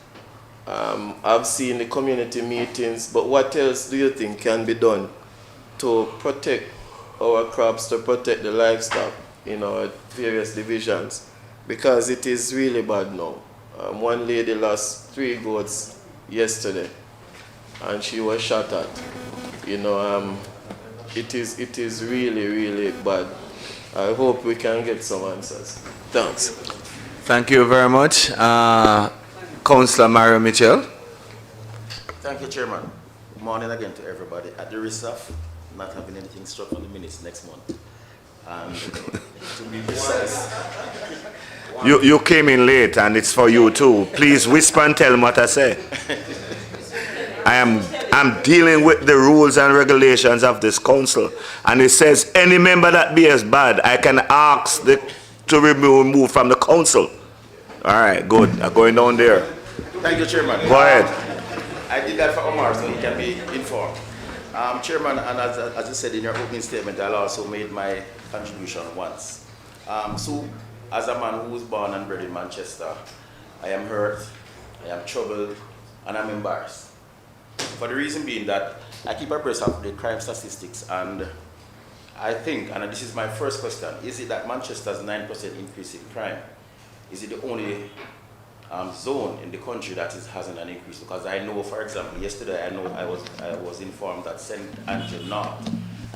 I've seen the community meetings, but what else do you think can be done to protect our crops, to protect the livestock in our various divisions? Because it is really bad now. One lady lost 3 goats yesterday, and she was shot at. It is really, really bad. I hope we can get some answers. Thanks. Thank you very much. Councillor Mario Mitchell. Thank you, Chairman. Good morning again to everybody. At the risk of not having anything struck on the minutes next month. And to be precise. You came in late and it's for you too. Please whisper and tell them what I say. I'm dealing with the rules and regulations of this council. And it says any member that behaves bad, I can ask to remove from the council. All right, good. I'm going down there. Thank you, Chairman. Go ahead. I did that for Omar, so he can be informed. Chairman, and as you said in your opening statement, I also made my contribution once. So, as a man who was born and bred in Manchester, I am hurt, I am troubled, and I'm embarrassed. For the reason being that I keep abreast of the crime statistics, and I think, and this is my first question, is it that Manchester's 9% increase in crime, is it the only zone in the country that hasn't an increase? Because I know, for example, yesterday I was informed that St. Andrew North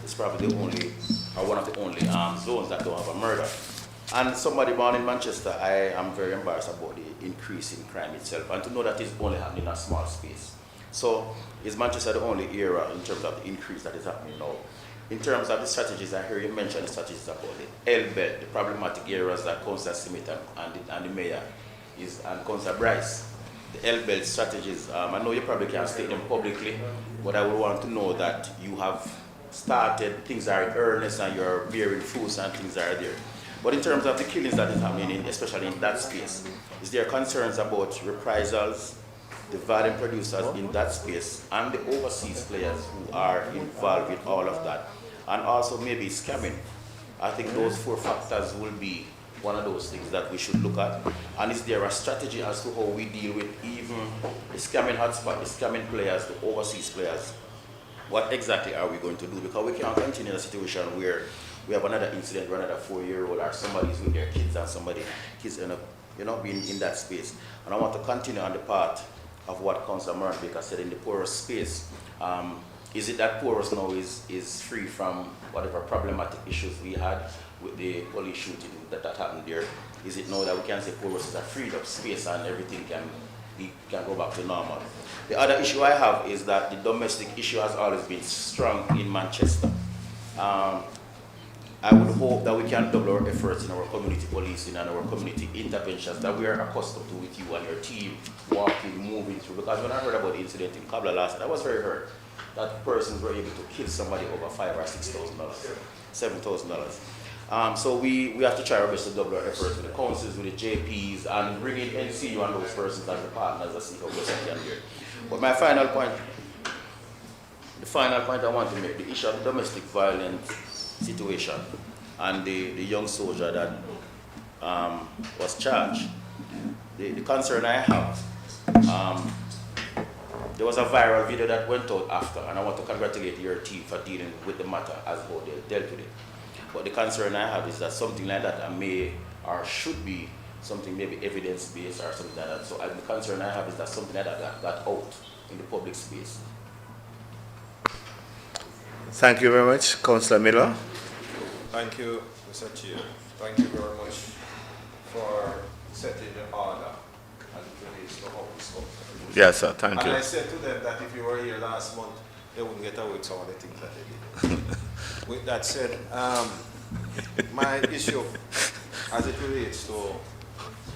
is probably the only, or one of the only zones that don't have a murder. And somebody born in Manchester, I am very embarrassed about the increase in crime itself, and to know that it's only happening in a small space. So, is Manchester the only area in terms of the increase that is happening now? In terms of the strategies, I hear you mention the strategies about the L-bed, the problematic areas that Councillor Smith and the Mayor and Councillor Bryce. The L-bed strategies, I know you probably can't state them publicly, but I would want to know that you have started, things are in earnest and you're bearing fruits and things are there. But in terms of the killings that is happening, especially in that space, is there concerns about reprisals, the violent producers in that space, and the overseas players who are involved with all of that, and also maybe scamming? I think those 4 factors will be one of those things that we should look at. And is there a strategy as to how we deal with even the scamming hotspot, the scamming players, the overseas players? What exactly are we going to do? Because we can't continue in a situation where we have another incident where another 4-year-old or somebody's with their kids and kids end up, being in that space. And I want to continue on the path of what Councillor Moran Baker said in the porous space. Is it that porous now is free from whatever problematic issues we had with the police shooting that happened there? Is it now that we can say porous is a freed up space and everything can go back to normal? The other issue I have is that the domestic issue has always been strong in Manchester. I would hope that we can double our efforts in our community policing and our community interventions that we are accustomed to with you and your team walking, moving through. Because when I heard about the incident in Kabla last night, I was very hurt that persons were able to kill somebody over $5,000 or $6,000, $7,000. So we have to try our best to double our efforts with the councils, with the JPs, and bring in NCU and those persons as the partners that see how best we can do it. But my final point, the final point I want to make, the issue of domestic violence situation and the young soldier that was charged. The concern I have, there was a viral video that went out after, and I want to congratulate your team for dealing with the matter as how they dealt with it. But the concern I have is that something like that may or should be something maybe evidence-based or something like that. So the concern I have is that something like that got out in the public space. Thank you very much, Councillor Miller. Thank you, Mr. Chair. Thank you very much for setting the order as it relates to how we spoke. Yes, sir. Thank you. And I said to them that if you were here last month, they wouldn't get away with some of the things that they did. With that said, my issue as it relates to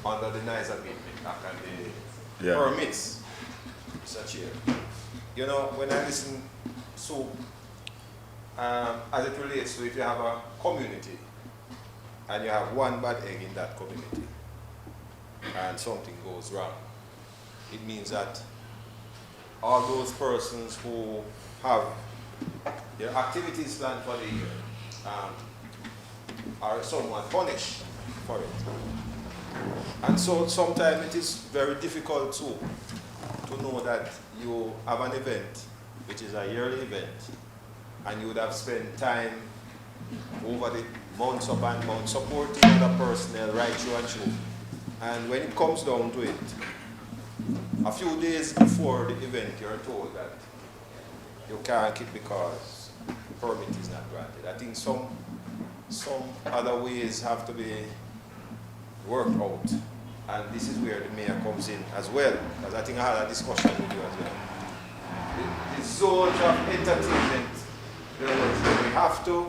under the NISA Amendment Act and the permits, Mr. Chair. You know, when I listen to, as it relates to if you have a community and you have one bad egg in that community and something goes wrong, it means that all those persons who have their activities planned for the year are somewhat punished for it. And so sometimes it is very difficult to know that you have an event, which is a yearly event, and you would have spent time over the months upon months supporting other personnel right through and through. And when it comes down to it, a few days before the event, you're told that you can't keep because the permit is not granted. I think some other ways have to be worked out. And this is where the mayor comes in as well, because I think I had a discussion with you as well. The zones of entertainment, we have to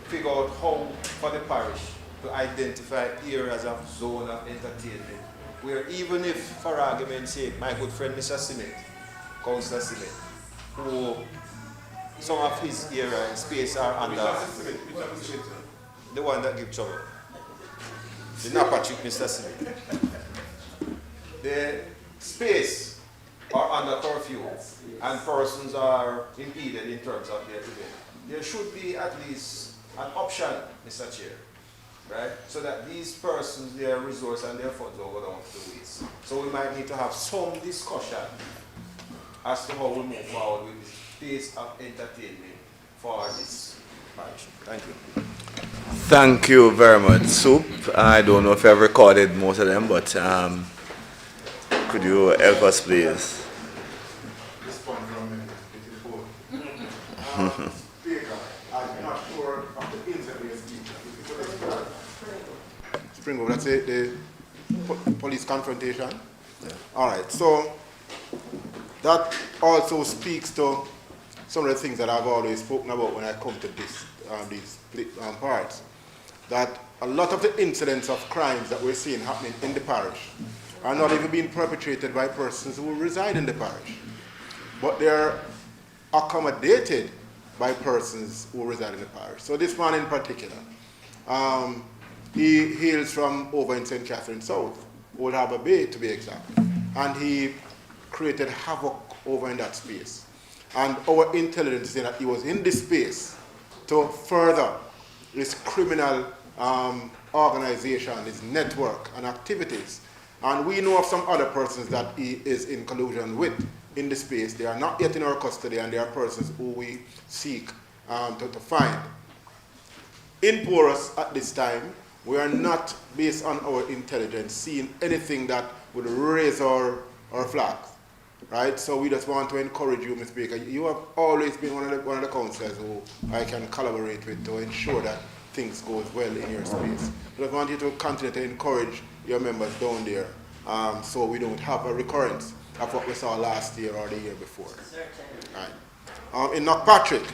figure out how, for the parish, to identify areas of zone of entertainment, where even if, for argument's sake, my good friend Mr. Simmet, Councillor Simmet, who some of his area and space are under the one that gives trouble. The Napa chick, Mr. Simmet. The space are under curfew and persons are impeded in terms of their event. There should be at least an option, Mr. Chair, right? So that these persons, their resource and their funds will go down to waste. So we might need to have some discussion as to how we move forward with this space of entertainment for this parish. Thank you. Thank you very much, Soup. I don't know if I've recorded most of them, but could you help us, please? Respond for a minute. Speaker, I'm not sure of the incident speaker. Springo, that's it, the police confrontation? Yeah. All right, so that also speaks to some of the things that I've always spoken about when I come to this, these parts. That a lot of the incidents of crimes that we're seeing happening in the parish are not even being perpetrated by persons who reside in the parish, but they're accommodated by persons who reside in the parish. So this man in particular, he hails from over in St. Catherine South, Old Harbour Bay to be exact, and he created havoc over in that space. And our intelligence said that he was in this space to further his criminal organization, his network and activities. And we know of some other persons that he is in collusion with in the space. They are not yet in our custody, and they are persons who we seek to find. In Porus at this time, we are not, based on our intelligence, seeing anything that would raise our flags. Right? So we just want to encourage you, Mr. Baker. You have always been one of the councillors who I can collaborate with to ensure that things go well in your space. But I want you to continue to encourage your members down there so we don't have a recurrence of what we saw last year or the year before. Right. In Knockpatrick,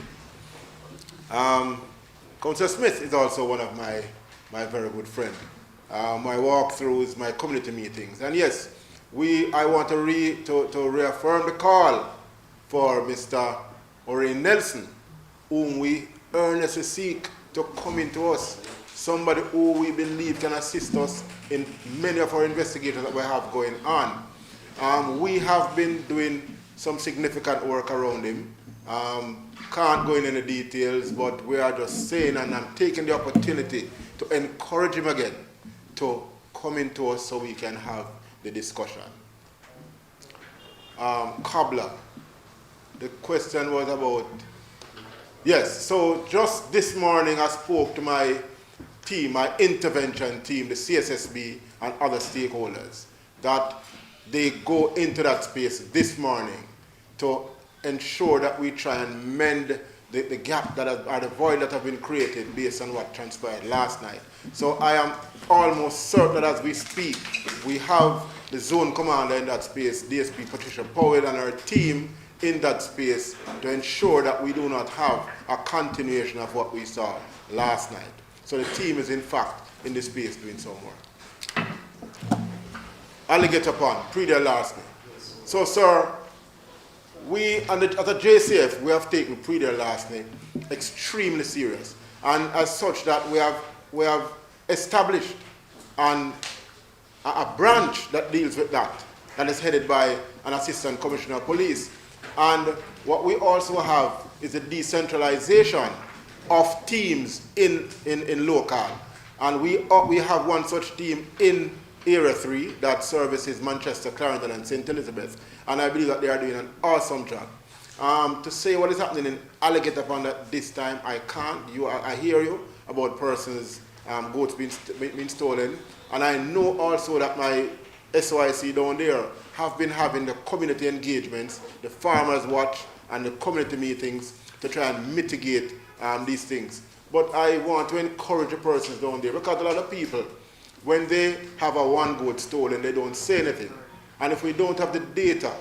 Councillor Smith is also one of my very good friends. My walkthroughs, my community meetings. And yes, I want to reaffirm the call for Mr. Orion Nelson, whom we earnestly seek to come into us, somebody who we believe can assist us in many of our investigations that we have going on. We have been doing some significant work around him. Can't go into any details, but we are just saying, and I'm taking the opportunity to encourage him again to come into us so we can have the discussion. Cobbler, the question was about, yes, so just this morning I spoke to my team, my intervention team, the CSSB and other stakeholders, that they go into that space this morning to ensure that we try and mend the gap that or the void that have been created based on what transpired last night. So I am almost certain that as we speak, we have the zone commander in that space, DSP Patricia Powell, and her team in that space to ensure that we do not have a continuation of what we saw last night. So the team is in fact in the space doing some work. Alligator Pond, pre-there last night. So sir, we, as a JCF, we have taken pre-there last night extremely serious. And as such that we have established a branch that deals with that is headed by an assistant commissioner of police. And what we also have is a decentralization of teams in local. And we have one such team in Area 3 that services Manchester, Clarendon, and St. Elizabeth. And I believe that they are doing an awesome job. To say what is happening in Alligator Pond at this time, I can't. I hear you about persons, goats being stolen. And I know also that my SOIC down there have been having the community engagements, the farmers watch, and the community meetings to try and mitigate these things. But I want to encourage the persons down there, because a lot of people, when they have a one goat stolen, they don't say anything. And if we don't have the data,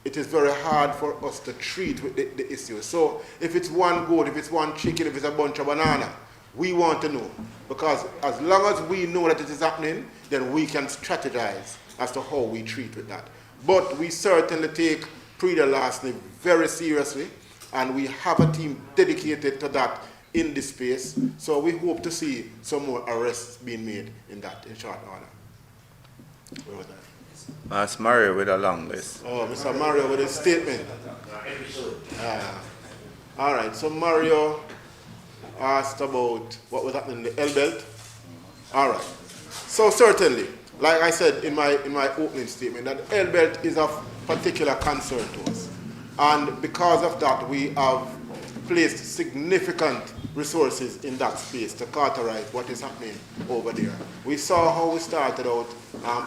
it is very hard for us to treat with the issue. So if it's one goat, if it's one chicken, if it's a bunch of banana, we want to know. Because as long as we know that it is happening, then we can strategize as to how we treat with that. But we certainly take pre-there last night very seriously, and we have a team dedicated to that in this space. So we hope to see some more arrests being made in that in short order. Where was that? That's Mario with a long list. Oh, Mr. Mario with his statement. All right, so Mario asked about what was happening in the L-belt. All right. So certainly, like I said in my opening statement, that L-belt is of particular concern to us. And because of that, we have placed significant resources in that space to characterize what is happening over there. We saw how we started out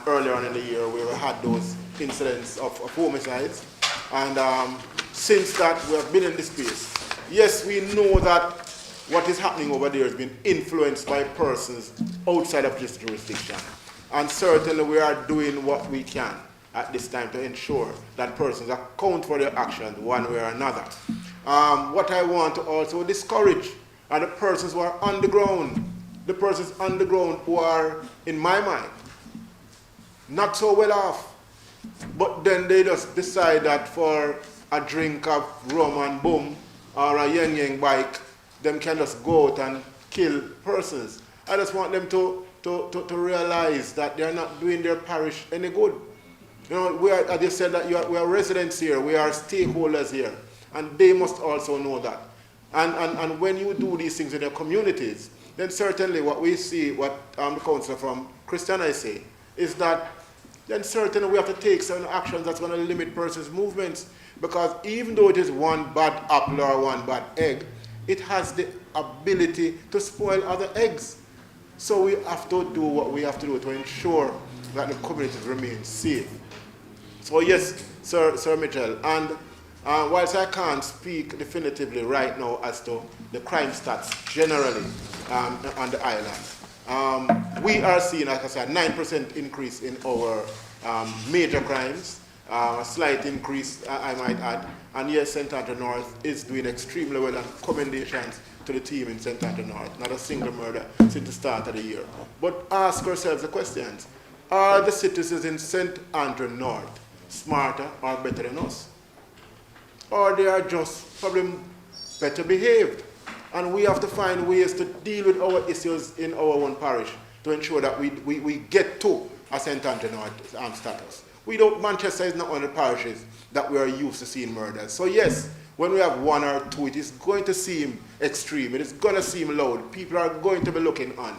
earlier on in the year where we had those incidents of homicides. And since that, we have been in this space. Yes, we know that what is happening over there has been influenced by persons outside of this jurisdiction. And certainly we are doing what we can at this time to ensure that persons account for their actions one way or another. What I want to also discourage are the persons who are on the ground, who are, in my mind, not so well off, but then they just decide that for a drink of rum and boom, or a yang bike, them can just go out and kill persons. I just want them to realize that they're not doing their parish any good. You know, we are, as you said, that we are residents here, we are stakeholders here, and they must also know that. And when you do these things in your communities, then certainly what we see, what the councillor from Christiana is saying, is that then certainly we have to take certain actions that's going to limit persons' movements, because even though it is one bad apple or one bad egg, it has the ability to spoil other eggs. So we have to do what we have to do to ensure that the communities remain safe. So yes, Sir Mitchell, and whilst I can't speak definitively right now as to the crime stats generally on the island, we are seeing, like I said, 9% increase in our major crimes, a slight increase, I might add. And yes, St. Andrew North is doing extremely well, and commendations to the team in St. Andrew North. Not a single murder since the start of the year. But ask ourselves the questions. Are the citizens in St. Andrew North smarter or better than us? Or they are just probably better behaved? And we have to find ways to deal with our issues in our own parish to ensure that we get to a St. Andrew North status. Manchester is not one of the parishes that we are used to seeing murders. So yes, when we have one or two, it is going to seem extreme. It is going to seem loud. People are going to be looking on.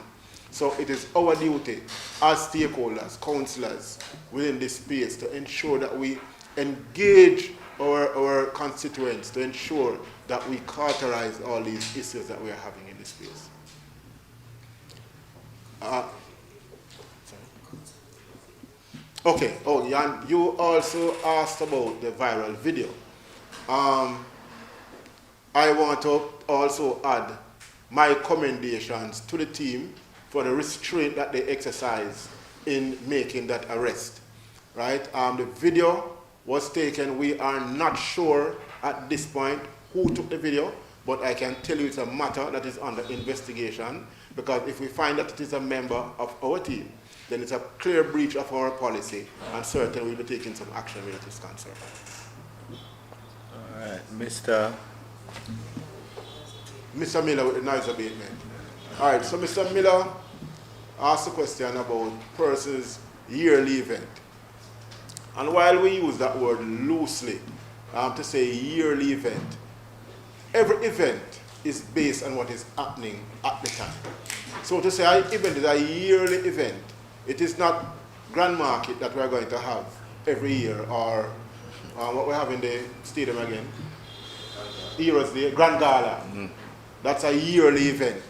So it is our duty as stakeholders, councillors within this space to ensure that we engage our constituents to ensure that we characterize all these issues that we are having in this space. Okay, Jan, you also asked about the viral video. I want to also add my commendations to the team for the restraint that they exercise in making that arrest. Right? The video was taken. We are not sure at this point who took the video, but I can tell you it's a matter that is under investigation, because if we find that it is a member of our team, then it's a clear breach of our policy, and certainly we'll be taking some action where it is concerned. All right, Mr. Miller with the noise abatement. All right, so Mr. Miller asked a question about persons' yearly event. And while we use that word loosely to say yearly event, every event is based on what is happening at the time. So to say an event is a yearly event, it is not Grand Market that we're going to have every year, or what we have in the stadium again, Heroes Day, Grand Gala. That's a yearly event.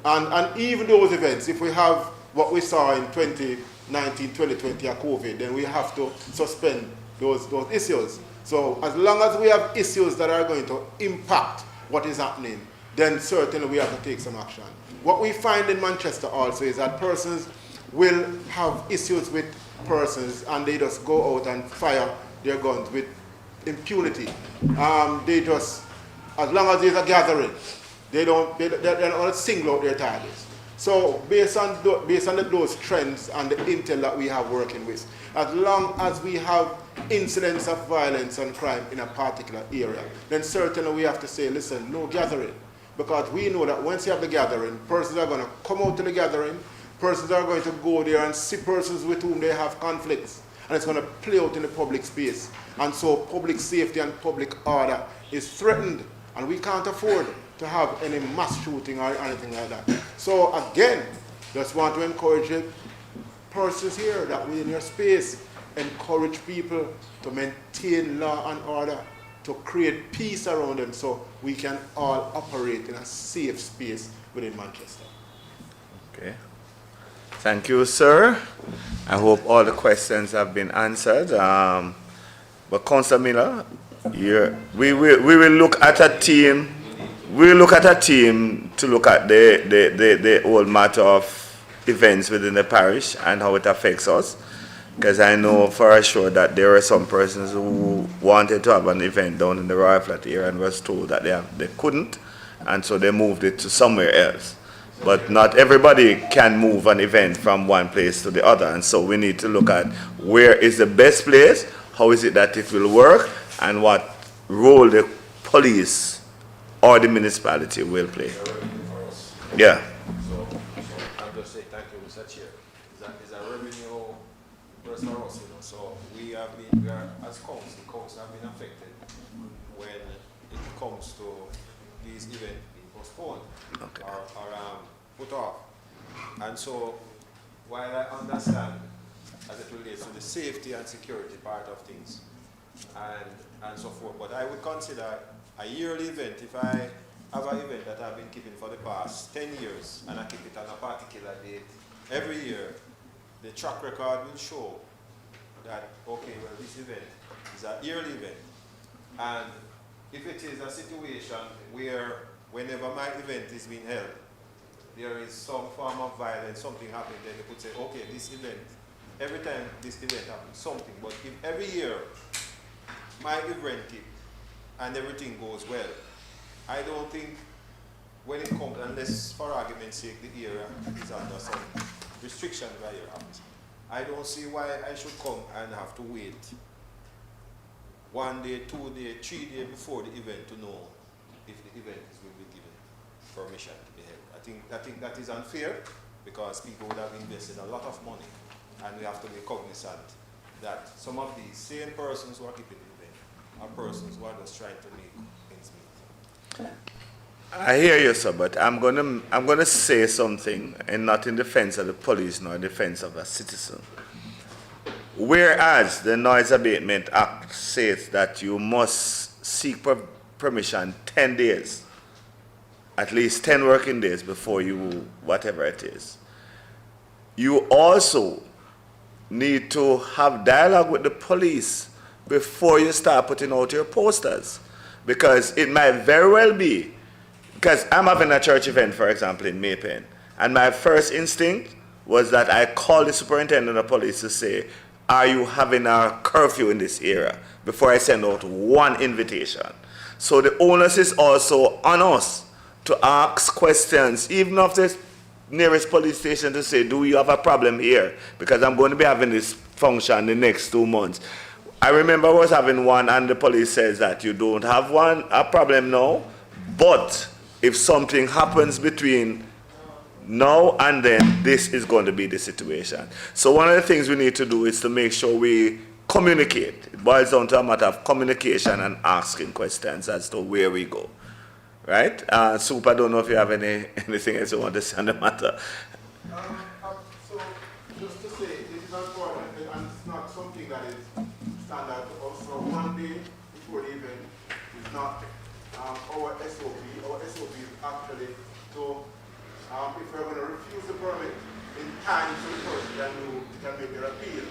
And even those events, if we have what we saw in 2019, 2020, or COVID, then we have to suspend those issues. So as long as we have issues that are going to impact what is happening, then certainly we have to take some action. What we find in Manchester also is that persons will have issues with persons and they just go out and fire their guns with impunity. They just, as long as there's a gathering, they're not single out their targets. So based on those trends and the intel that we have working with, as long as we have incidents of violence and crime in a particular area, then certainly we have to say, listen, no gathering. Because we know that once you have the gathering, persons are going to come out to the gathering, persons are going to go there and see persons with whom they have conflicts, and it's going to play out in the public space. And so public safety and public order is threatened, and we can't afford to have any mass shooting or anything like that. So again, just want to encourage you, persons here that we in your space, encourage people to maintain law and order, to create peace around them so we can all operate in a safe space within Manchester. Okay. Thank you, sir. I hope all the questions have been answered. But Councillor Miller, we will look at a team. We'll look at a team to look at the whole matter of events within the parish and how it affects us. Because I know for sure that there were some persons who wanted to have an event down in the Royal Flat area and was told that they couldn't, and so they moved it to somewhere else. But not everybody can move an event from one place to the other, and so we need to look at where is the best place, how is it that it will work, and what role the police or the municipality will play. Yeah. So I'll just say thank you, Mr. Chair. It's a revenue first for us, you know. So we are as council have been affected when it comes to these events being postponed or put off. And so while I understand as it relates to the safety and security part of things and so forth, but I would consider a yearly event, if I have an event that I've been keeping for the past 10 years and I keep it on a particular date, every year the track record will show that, okay, well, this event is a yearly event. And if it is a situation where whenever my event is being held, there is some form of violence, something happens, then they could say, okay, this event, every time this event happens, something. But if every year my event keep and everything goes well, I don't think when it comes, unless for argument's sake the area is under some restriction by your office, I don't see why I should come and have to wait 1 day, 2 days, 3 days before the event to know if the event will be given permission to be held. I think that is unfair because people would have invested a lot of money, and we have to be cognizant that some of these same persons who are keeping the event are persons who are just trying to make things meet. I hear you, sir, but I'm gonna say something, and not in defense of the police nor in defense of a citizen. Whereas the Noise Abatement Act says that you must seek permission 10 days, at least 10 working days before you, whatever it is. You also need to have dialogue with the police before you start putting out your posters. because it might very well be, because I'm having a church event, for example, in Maypen, and my first instinct was that I called the superintendent of police to say, are you having a curfew in this area, before I send out one invitation. So the onus is also on us to ask questions, even of the nearest police station, to say, do you have a problem here? Because I'm going to be having this function the next 2 months. I remember I was having one and the police says that you don't have a problem now, but if something happens between now and then, this is going to be the situation. So one of the things we need to do is to make sure we communicate. It boils down to a matter of communication and asking questions as to where we go. Right? Soup, I don't know if you have anything else you want to say on the matter. So, just to say, this is important, and it's not something that is standard to us. So, one day before the event is not our SOP. Our SOP is actually to, if we're going to refuse the permit in time so the person can make their appeal.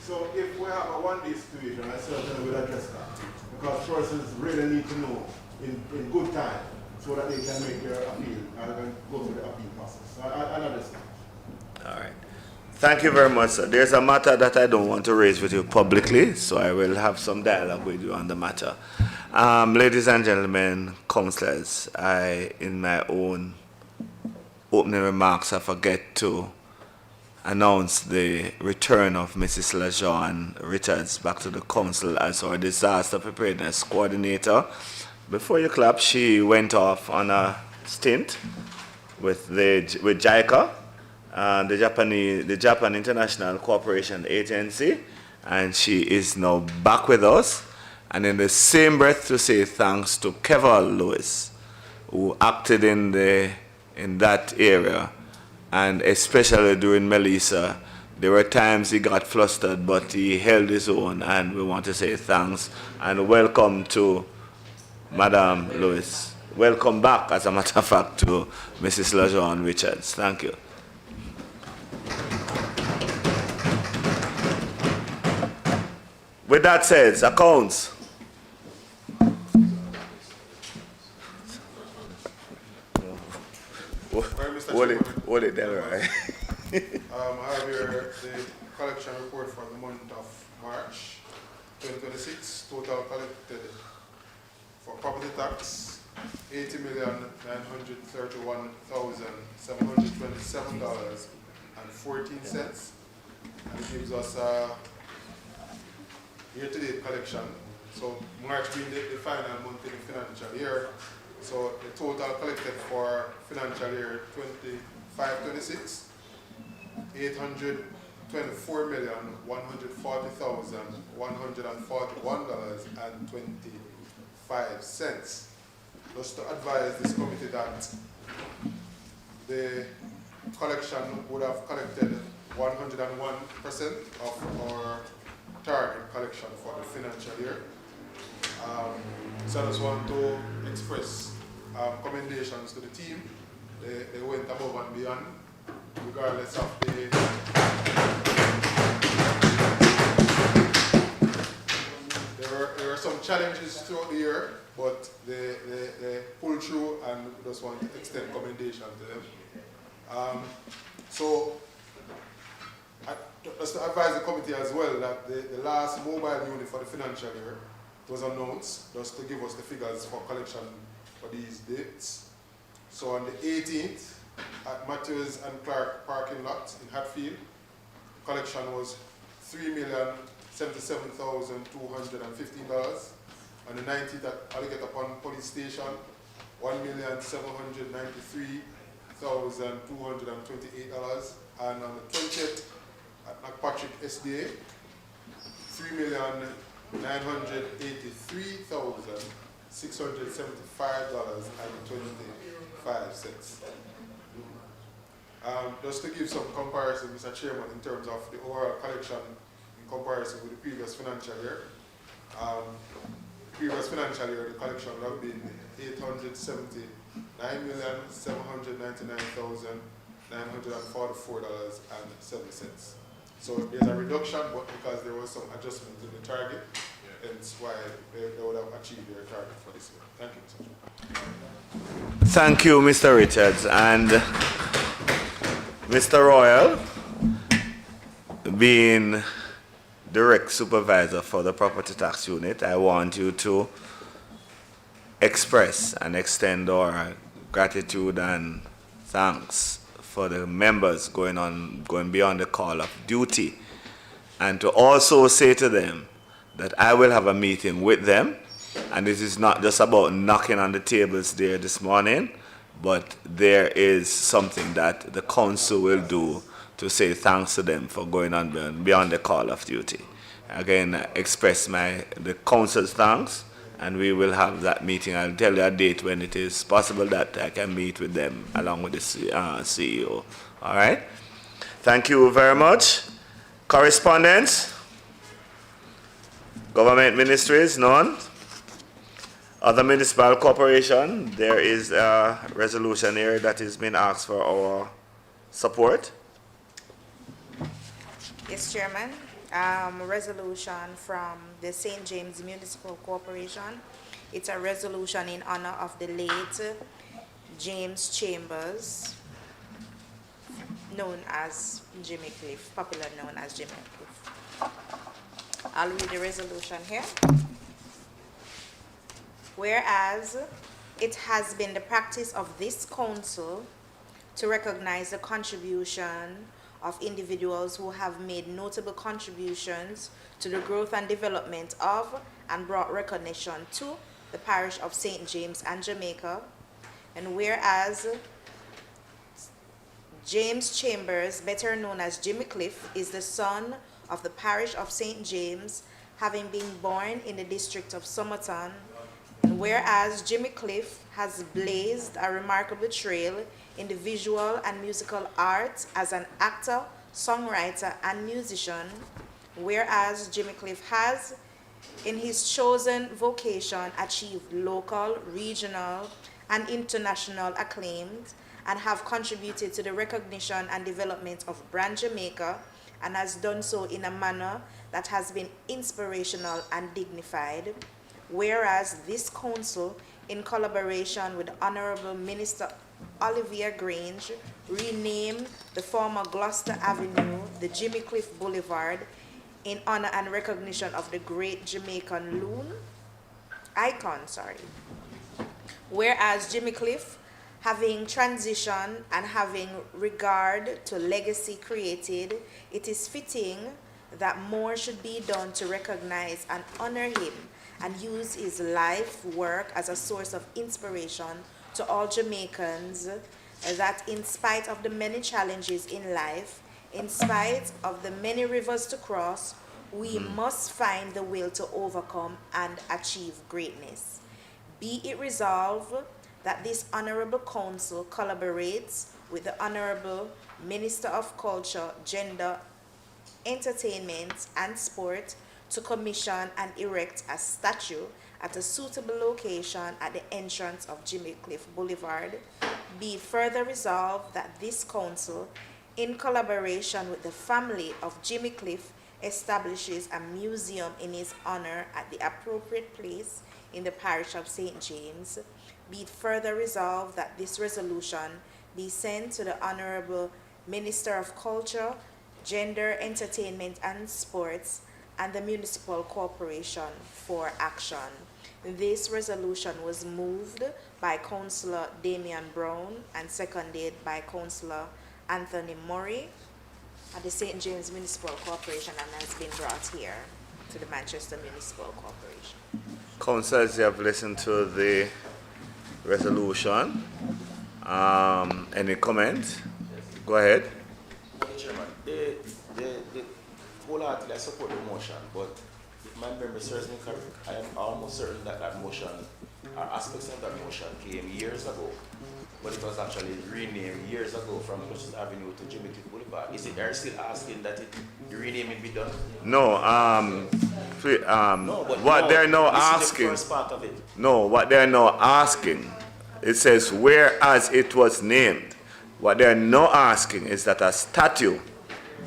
So, if we have a one-day situation, I certainly will address that. Because persons really need to know in good time, so that they can make their appeal and go through the appeal process. I understand. All right. Thank you very much, sir. There's a matter that I don't want to raise with you publicly, so I will have some dialogue with you on the matter. Ladies and gentlemen, councillors, in my own opening remarks, I forget to announce the return of Mrs. LaJohn Richards back to the council as our disaster preparedness coordinator. Before you clap, she went off on a stint with JICA, the Japan International Cooperation Agency, and she is now back with us. And in the same breath, to say thanks to Keval Lewis, who acted in that area, and especially during Melissa. There were times he got flustered, but he held his own, and we want to say thanks and welcome to Madam Lewis. Welcome back, as a matter of fact, to Mrs. LaJohn Richards. Thank you. With that said, accounts. Hold it there, right? I have here the collection report for the month of March 2026. Total collected for property tax, $80,931,727.14, and it gives us a year-to-date collection. So March being the final month in the financial year. So the total collected for financial year 25-26, $824,140,141.25. Just to advise this committee that the collection would have collected 101% of our target collection for the financial year. So I just want to express commendations to the team. They went above and beyond, regardless of there were some challenges throughout the year, but they pulled through, and we just want to extend commendation to them. So just to advise the committee as well that the last mobile unit for the financial year was announced, just to give us the figures for collection for these dates. So on the 18th, at Matthews and Clark parking lot in Hatfield, collection was $3,077,215. On the 19th at Alligator Pond Police Station, $1,793,228. And on the 20th at McPatrick SDA, $3,983,675.25. Just to give some comparison, Mr. Chairman, in terms of the overall collection in comparison with the previous financial year. Previous financial year, the collection would have been $879,799,944.07. So there's a reduction, but because there was some adjustment to the target, hence why they would have achieved their target for this year. Thank you, Mr. Chair. Thank you, Mr. Richards. And Mr. Royal, being direct supervisor for the property tax unit, I want you to express and extend our gratitude and thanks for the members going beyond the call of duty, and to also say to them that I will have a meeting with them, and this is not just about knocking on the tables there this morning, but there is something that the council will do to say thanks to them for going on beyond the call of duty. Again, express the council's thanks, and we will have that meeting. I'll tell you a date when it is possible that I can meet with them along with the CEO. All right? Thank you very much. Correspondence? Government ministries? None? Other municipal corporation? There is a resolution here that has been asked for our support. Yes, Chairman. Resolution from the St. James Municipal Corporation. It's a resolution in honor of the late James Chambers, known as Jimmy Cliff, popular known as Jimmy Cliff. I'll read the resolution here. Whereas it has been the practice of this council to recognize the contribution of individuals who have made notable contributions to the growth and development of and brought recognition to the parish of St. James and Jamaica. And whereas James Chambers, better known as Jimmy Cliff, is the son of the parish of St. James, having been born in the district of Somerton. And whereas Jimmy Cliff has blazed a remarkable trail in the visual and musical arts as an actor, songwriter, and musician, whereas Jimmy Cliff has, in his chosen vocation, achieved local, regional, and international acclaim, and have contributed to the recognition and development of brand Jamaica, and has done so in a manner that has been inspirational and dignified. Whereas this council, in collaboration with the Honorable Minister Olivia Grange, renamed the former Gloucester Avenue the Jimmy Cliff Boulevard in honor and recognition of the great Jamaican icon. Whereas Jimmy Cliff, having transitioned and having regard to legacy created, it is fitting that more should be done to recognize and honor him and use his life work as a source of inspiration to all Jamaicans, that in spite of the many challenges in life, in spite of the many rivers to cross, we must find the will to overcome and achieve greatness. Be it resolved that this Honorable Council collaborates with the Honorable Minister of Culture, Gender, Entertainment and Sport to commission and erect a statue at a suitable location at the entrance of Jimmy Cliff Boulevard. Be it further resolved that this council, in collaboration with the family of Jimmy Cliff, establishes a museum in his honor at the appropriate place in the parish of St. James. Be it further resolved that this resolution be sent to the Honorable Minister of Culture, Gender, Entertainment and Sports, and the Municipal Corporation for action. This resolution was moved by Councillor Damian Brown and seconded by Councillor Anthony Murray at the St. James Municipal Corporation, and has been brought here to the Manchester Municipal Corporation. Councillors, you have listened to the resolution. Any comment? Go ahead. Chairman, wholeheartedly I support the motion, but if my memory serves me correct, I am almost certain that that motion, or aspects of that motion, came years ago, but it was actually renamed years ago from Gloucester Avenue to Jimmy Cliff Boulevard. Is it they're still asking that the renaming be done? No, what they're now asking. The first part of it. No, what they're now asking, it says whereas it was named. What they're now asking is that a statue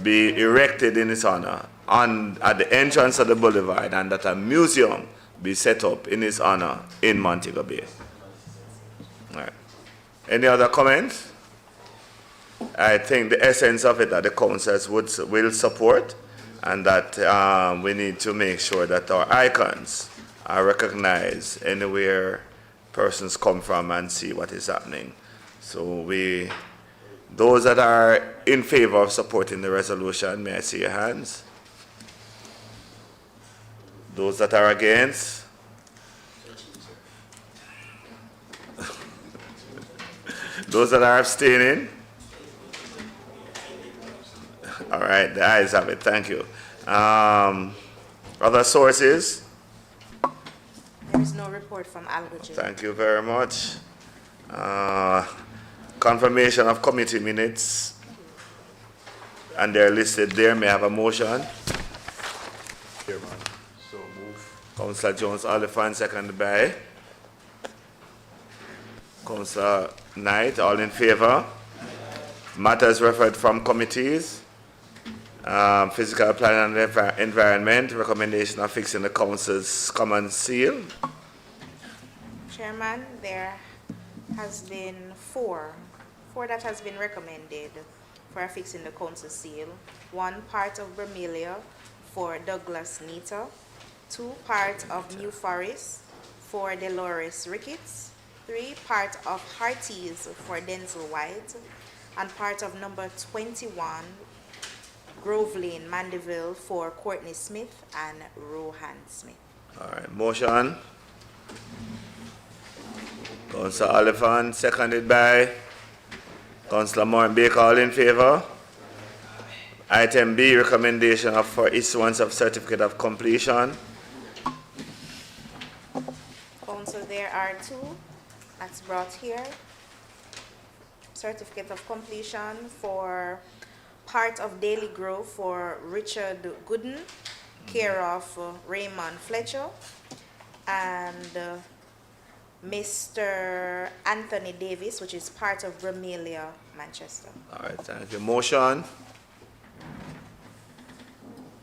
be erected in his honor at the entrance of the boulevard, and that a museum be set up in his honor in Montego Bay. All right. Any other comments? I think the essence of it that the councils will support, and that we need to make sure that our icons are recognized anywhere persons come from and see what is happening. So those that are in favor of supporting the resolution, may I see your hands? Those that are against? Those that are abstaining? All right, the ayes have it. Thank you. Other sources? There is no report from Algoje. Thank you very much. Confirmation of committee minutes, and they're listed there. May I have a motion? Chairman, so move. Councillor Jones Oliphant, seconded by Councillor Knight. All in favor? Matters referred from committees. Physical planning and environment, recommendation of fixing the council's common seal. Chairman, there has been four that has been recommended for affixing the council seal. 1 part of Vermilion for Douglas Nita, 2 part of New Forest for Dolores Ricketts, 3 part of Hearties for Denzel White, and part of number 21 Grove Lane, Mandeville for Courtney Smith and Rohan Smith. All right, motion. Councillor Oliphant, seconded by Councillor Moran Baker. All in favor? Item B, recommendation for issuance of certificate of completion. Council, there are 2 that's brought here. Certificate of completion for part of Daily Grove for Richard Gooden, care of Raymond Fletcher, and Mr. Anthony Davis, which is part of Vermilion, Manchester. All right, thank you. Motion.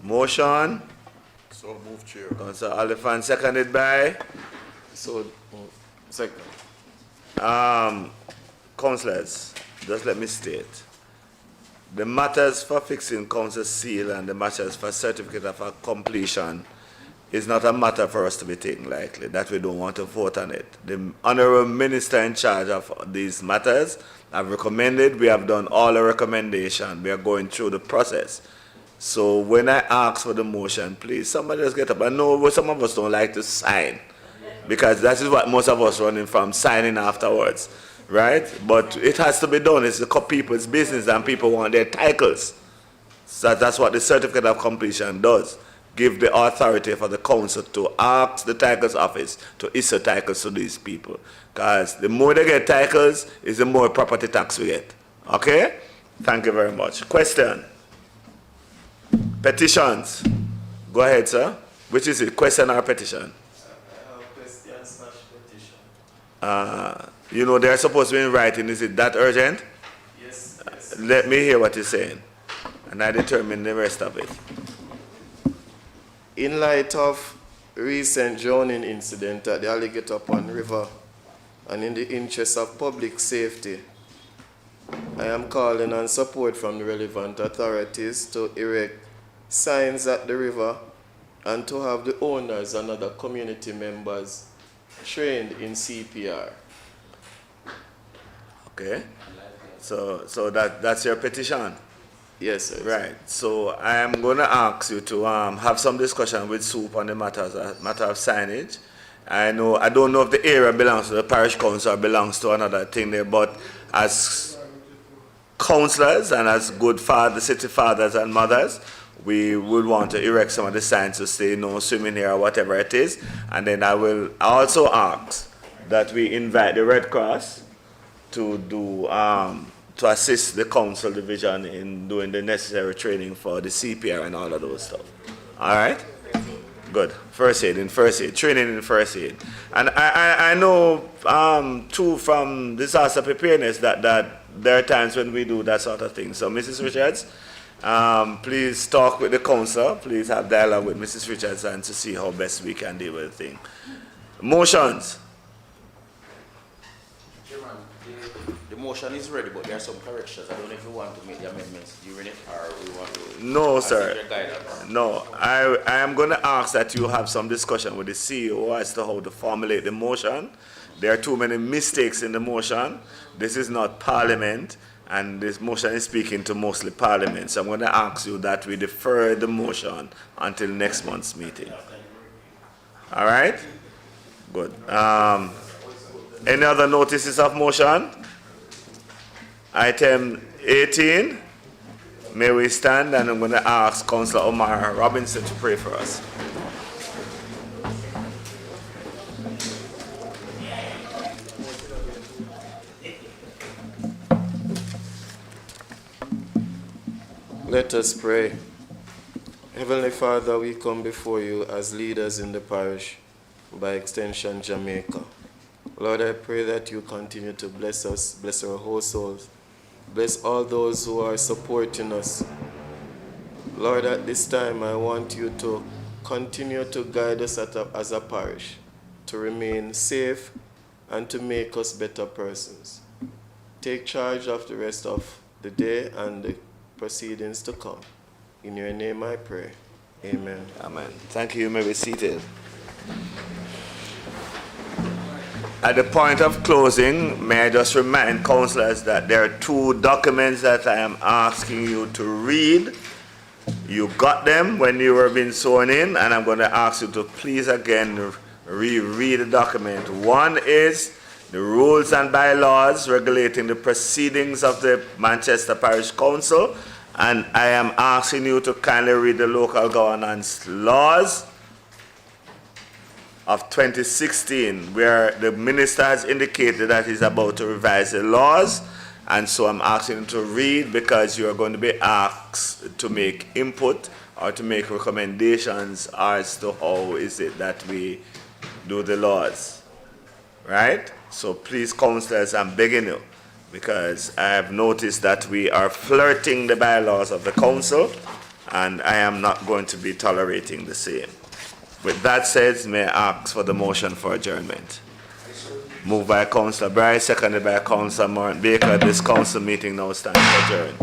Motion. So move, Chair. Councillor Oliphant, seconded by Second. councillors. Just let me state. The matters for fixing council seal and the matters for certificate of completion is not a matter for us to be taken lightly, that we don't want to vote on it. The Honourable Minister in charge of these matters have recommended, we have done all the recommendation, we are going through the process. So when I ask for the motion, please, somebody just get up. I know some of us don't like to sign, because that is what most of us running from, signing afterwards, right? But it has to be done. It's the people's business and people want their titles. So that's what the certificate of completion does. Give the authority for the council to ask the titles office to issue titles to these people. Because the more they get titles, is the more property tax we get. Okay? Thank you very much. Question? Petitions? Go ahead, sir. Which is it? Question or petition? I have question/petition. You know, they're supposed to be in writing. Is it that urgent? Yes. Let me hear what you're saying, and I determine the rest of it. In light of recent drowning incident at the Alligator Pond River and in the interest of public safety, I am calling on support from the relevant authorities to erect signs at the river and to have the owners and other community members trained in CPR. Okay. So that's your petition? Yes, sir. Right. So I am going to ask you to have some discussion with SOUP on the matter of signage. I don't know if the area belongs to the parish council or belongs to another thing there, but as councillors and as good fathers, city fathers and mothers, we would want to erect some of the signs to say no swimming here or whatever it is. And then I will also ask that we invite the Red Cross to do to assist the council division in doing the necessary training for the CPR and all of those stuff. All right? Good. First aid, training in first aid. And I know too from disaster preparedness that there are times when we do that sort of thing. So Mrs. Richards, Please talk with the council. Please have dialogue with Mrs. Richardson to see how best we can deal with the thing. Motions. Chairman, the motion is ready, but there are some corrections. I don't know if you want to make the amendments during it or we want to. No, sir. Your guidance. No, I am going to ask that you have some discussion with the CEO as to how to formulate the motion. There are too many mistakes in the motion. This is not Parliament, and this motion is speaking to mostly Parliament. So I'm going to ask you that we defer the motion until next month's meeting. All right? Good. Any other notices of motion? Item 18. May we stand, and I'm going to ask Councillor Omar Robinson to pray for us. Let us pray. Heavenly Father, we come before you as leaders in the parish, by extension Jamaica. Lord, I pray that you continue to bless us, bless our households, bless all those who are supporting us. Lord, at this time, I want you to continue to guide us as a parish, to remain safe and to make us better persons. Take charge of the rest of the day and the proceedings to come. In your name I pray. Amen. Amen. Thank you. You may be seated. At the point of closing, may I just remind councillors that there are 2 documents that I am asking you to read. You got them when you were being sworn in, and I'm going to ask you to please again reread the document. One is the rules and bylaws regulating the proceedings of the Manchester Parish Council, and I am asking you to kindly read the local governance laws of 2016, where the minister has indicated that he's about to revise the laws, and so I'm asking you to read because you are going to be asked to make input or to make recommendations as to how is it that we do the laws, right? So please, councillors, I'm begging you, because I have noticed that we are flirting the bylaws of the council, and I am not going to be tolerating the same. With that said, may I ask for the motion for adjournment? Moved by Councillor Bryce, seconded by Councillor Morant Baker. This council meeting now stands adjourned.